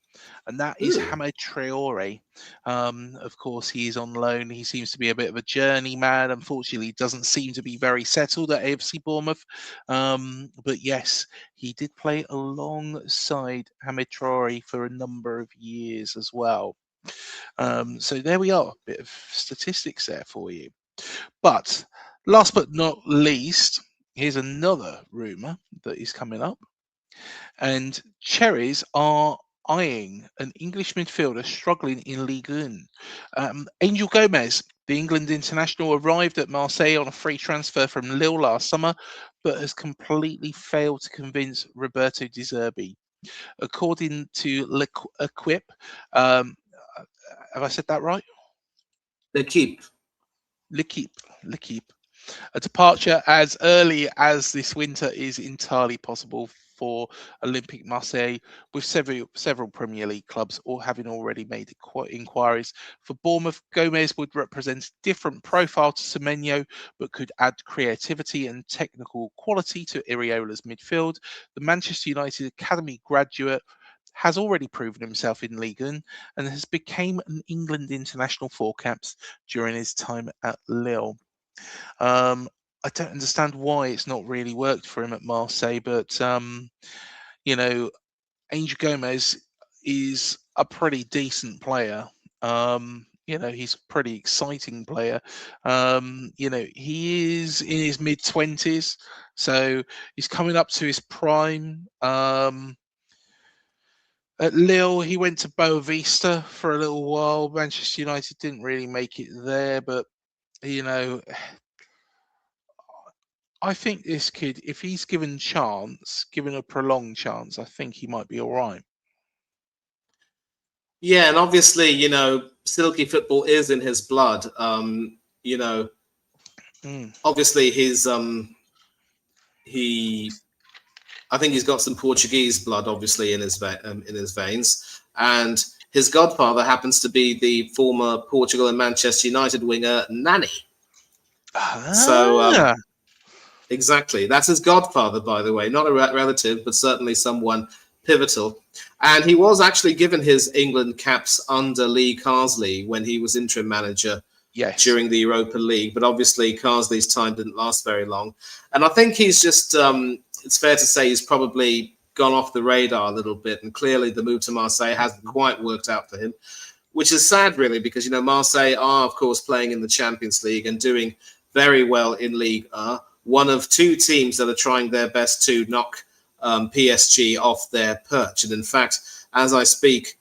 and that is Hamid Traore. Of course, he is on loan. He seems to be a bit of a journeyman. Unfortunately, he doesn't seem to be very settled at AFC Bournemouth. But yes, he did play alongside Hamid Traore for a number of years as well. So there we are, a bit of statistics there for you. But last but not least, here's another rumour that is coming up. And Cherries are eyeing an English midfielder struggling in Ligue 1. Angel Gomez, the England international, arrived at Marseille on a free transfer from Lille last summer, but has completely failed to convince Roberto De Zerbi. According to L'Equipe, have I said that right? L'Equipe. A departure as early as this winter is entirely possible for Olympique Marseille, with several Premier League clubs all having already made inquiries. For Bournemouth, Gomez would represent a different profile to Semenyo, but could add creativity and technical quality to Iraola's midfield. The Manchester United Academy graduate has already proven himself in Ligue 1 and has become an England international for caps during his time at Lille. I don't understand why it's not really worked for him at Marseille, but Angel Gomez is a pretty decent player. He's a pretty exciting player. He is in his mid-20s, so he's coming up to his prime. At Lille, he went to Boavista for a little while. Manchester United didn't really make it there, but I think this kid, if he's given a prolonged chance, I think he might be all right. Yeah, and obviously, silky football is in his blood. Obviously, I think he's got some Portuguese blood, obviously, in his veins, and his godfather happens to be the former Portugal and Manchester United winger Nani. So, exactly, that's his godfather, by the way, not a relative, but certainly someone pivotal. And he was actually given his England caps under Lee Carsley when he was interim manager during the Europa League. But obviously, Carsley's time didn't last very long, and I think he's just. It's fair to say he's probably gone off the radar a little bit, and clearly the move to Marseille hasn't quite worked out for him, which is sad, really, because Marseille are, of course, playing in the Champions League and doing very well in Ligue 1. One of two teams that are trying their best to knock PSG off their perch, and in fact, as I speak,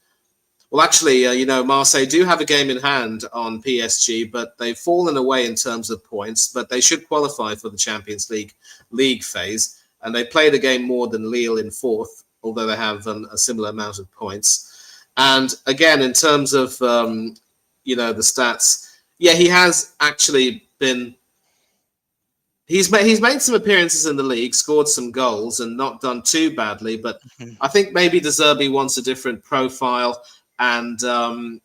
Marseille do have a game in hand on PSG, but they've fallen away in terms of points. But they should qualify for the Champions League phase. And they played a game more than Lille in fourth, although they have a similar amount of points. And again, in terms of, the stats, he has actually been... He's made some appearances in the league, scored some goals, and not done too badly. But I think maybe De Zerbi wants a different profile. And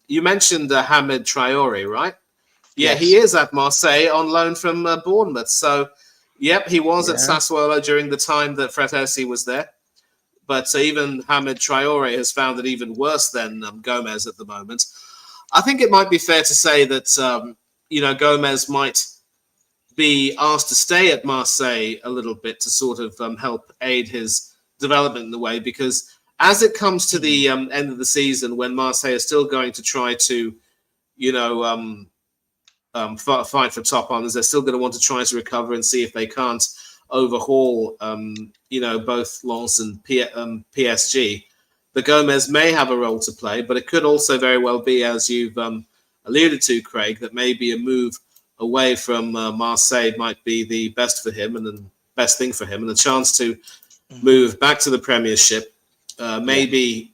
you mentioned Hamid Traore, right? Yeah, yes. He is at Marseille on loan from Bournemouth. So... Yep, he was at Sassuolo during the time that Fratesi was there. But even Hamid Traore has found it even worse than Gomez at the moment. I think it might be fair to say that, Gomez might be asked to stay at Marseille a little bit to sort of help aid his development in the way, because as it comes to the end of the season, when Marseille is still going to try to, fight for top honors, they're still going to want to try to recover and see if they can't overhaul, both Lens and PSG. The Gomez may have a role to play, but it could also very well be, as you've alluded to, Craig, that maybe a move away from Marseille might be the best for him and the best thing for him, and a chance to move back to the Premiership, maybe,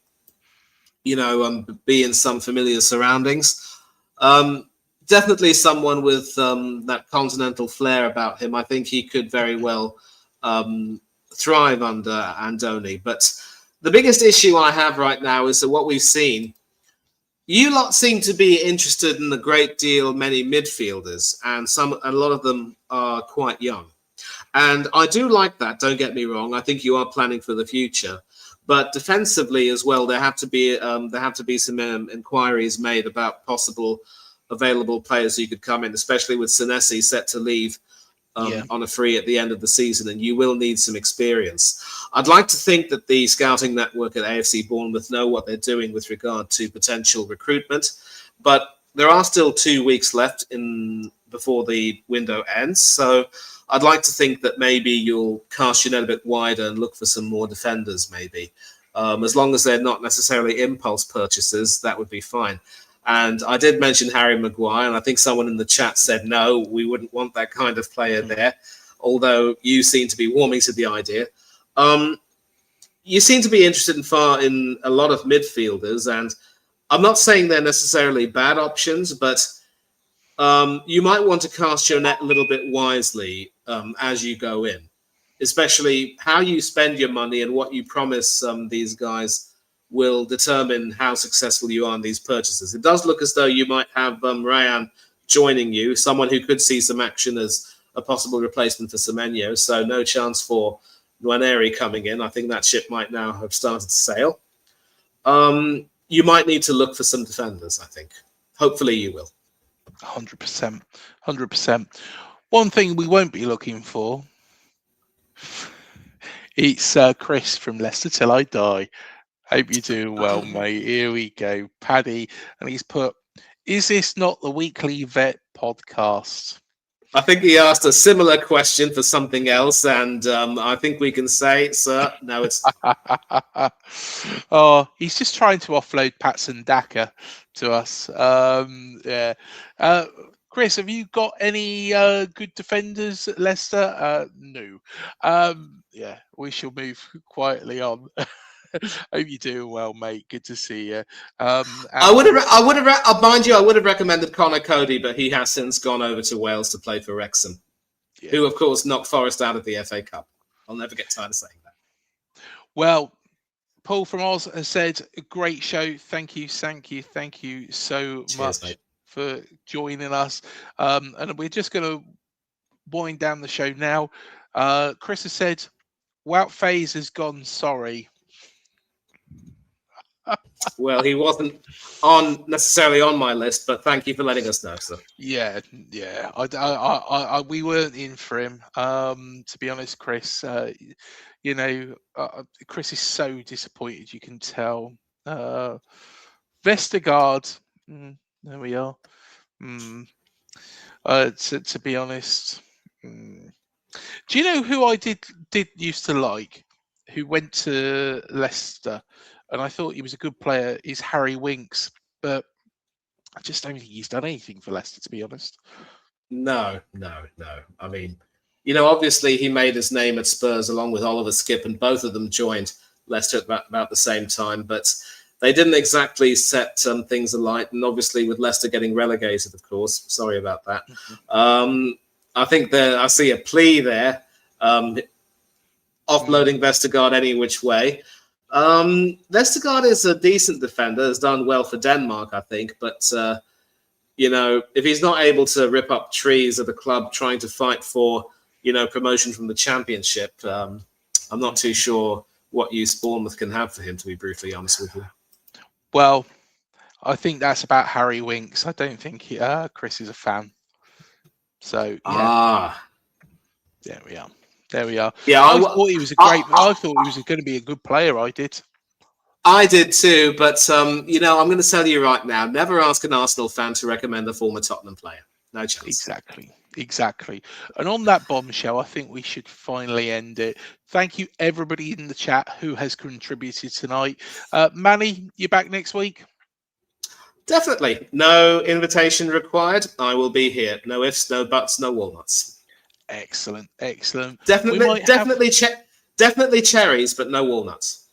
be in some familiar surroundings. Definitely someone with that continental flair about him. I think he could very well thrive under Andoni. But the biggest issue I have right now is that what we've seen, you lot seem to be interested in many midfielders, and a lot of them are quite young. And I do like that, don't get me wrong. I think you are planning for the future. But defensively as well, there have to be some inquiries made about possible available players who could come in, especially with Senesi set to leave on a free at the end of the season, and you will need some experience. I'd like to think that the scouting network at AFC Bournemouth know what they're doing with regard to potential recruitment, but there are still 2 weeks left before the window ends, so I'd like to think that maybe you'll cast your net a bit wider and look for some more defenders, maybe. As long as they're not necessarily impulse purchases, that would be fine. And I did mention Harry Maguire, and I think someone in the chat said, no, we wouldn't want that kind of player there, although you seem to be warming to the idea. You seem to be interested in a lot of midfielders, and I'm not saying they're necessarily bad options, but you might want to cast your net a little bit wisely as you go in, especially how you spend your money and what you promise these guys will determine how successful you are in these purchases. It does look as though you might have Ryan joining you, someone who could see some action as a possible replacement for Semenyo, so no chance for Nwaneri coming in. I think that ship might now have started to sail. You might need to look for some defenders, I think. Hopefully you will. 100%. 100%. One thing we won't be looking for, it's Chris from Leicester Till I Die. Hope you're doing well, mate. Here we go. Paddy, and he's put, is this not the Weekly Vet podcast? I think he asked a similar question for something else, and I think we can say, sir, no, it's not. Oh, he's just trying to offload Patson Daka to us. Chris, have you got any good defenders at Leicester? No. Yeah, we shall move quietly on. Hope you're doing well, mate. Good to see you. I would have, mind you, I would have recommended Connor Cody, but he has since gone over to Wales to play for Wrexham, who, of course, knocked Forest out of the FA Cup. I'll never get tired of saying that. Well, Paul from Oz has said, great show. Thank you so Cheers, much mate. for joining us. And we're just going to wind down the show now. Chris has said, Wout Faze has gone sorry. Well, he wasn't necessarily on my list, but thank you for letting us know, sir. Yeah. We weren't in for him. To be honest, Chris, Chris is so disappointed. You can tell. Vestergaard, there we are. To be honest, do you know who I did used to like? Who went to Leicester? And I thought he was a good player, is Harry Winks, but I just don't think he's done anything for Leicester, to be honest. No. I mean, obviously he made his name at Spurs along with Oliver Skipp, and both of them joined Leicester at about the same time, but they didn't exactly set things alight, and obviously with Leicester getting relegated, of course, sorry about that. I think I see a plea there, offloading Vestergaard any which way. Vestergaard is a decent defender, has done well for Denmark, I think, but if he's not able to rip up trees at a club trying to fight for promotion from the Championship, I'm not too sure what use Bournemouth can have for him, to be brutally honest with you. Well, I think that's about Harry Winks. I don't think Chris is a fan. So there we are. Yeah, I thought he was a great. I thought he was going to be a good player. I did. I did too, but I'm going to tell you right now, never ask an Arsenal fan to recommend a former Tottenham player. No chance. Exactly. And on that bombshell, I think we should finally end it. Thank you, everybody in the chat who has contributed tonight. Manny, you back next week? Definitely. No invitation required. I will be here. No ifs, no buts, no walnuts. Excellent. Definitely cherries, but no walnuts.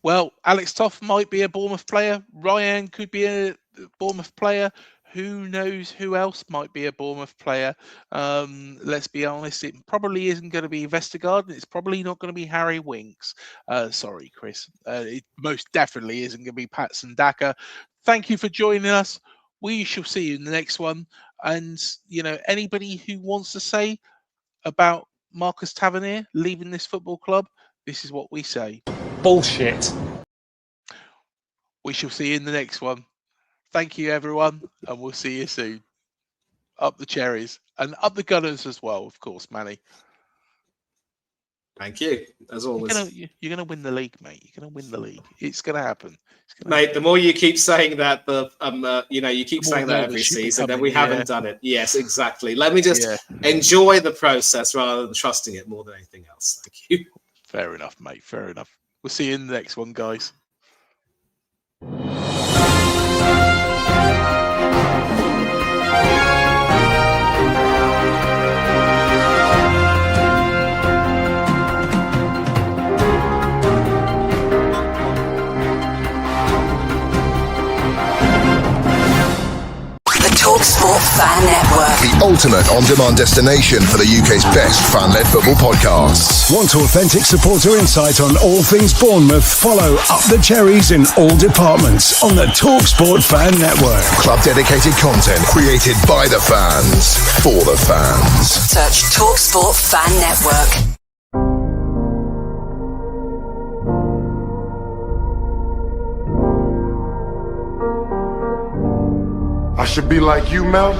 Well, Alex Toth might be a Bournemouth player. Ryan could be a Bournemouth player. Who knows who else might be a Bournemouth player? Let's be honest, it probably isn't going to be Vestergaard, and it's probably not going to be Harry Winks. Sorry, Chris. It most definitely isn't going to be Patson Daka. Thank you for joining us. We shall see you in the next one. And, anybody who wants to say about Marcus Tavernier leaving this football club, this is what we say. Bullshit. We shall see you in the next one. Thank you, everyone, and we'll see you soon. Up the Cherries and up the Gunners as well, of course, Manny. Thank you, as always. You're gonna win the league, mate. You're gonna win the league. It's gonna happen. Mate, the more you keep saying that, you keep saying that every season, then we haven't done it. Yes, exactly. Let me just enjoy the process rather than trusting it more than anything else. Thank you. Fair enough, mate. Fair enough. We'll see you in the next one, guys. TalkSport Fan Network. The ultimate on-demand destination for the UK's best fan-led football podcasts. Want authentic supporter insight on all things Bournemouth? Follow Up the Cherries in all departments on the TalkSport Fan Network. Club-dedicated content created by the fans, for the fans. Search TalkSport Fan Network. I should be like you, Mel.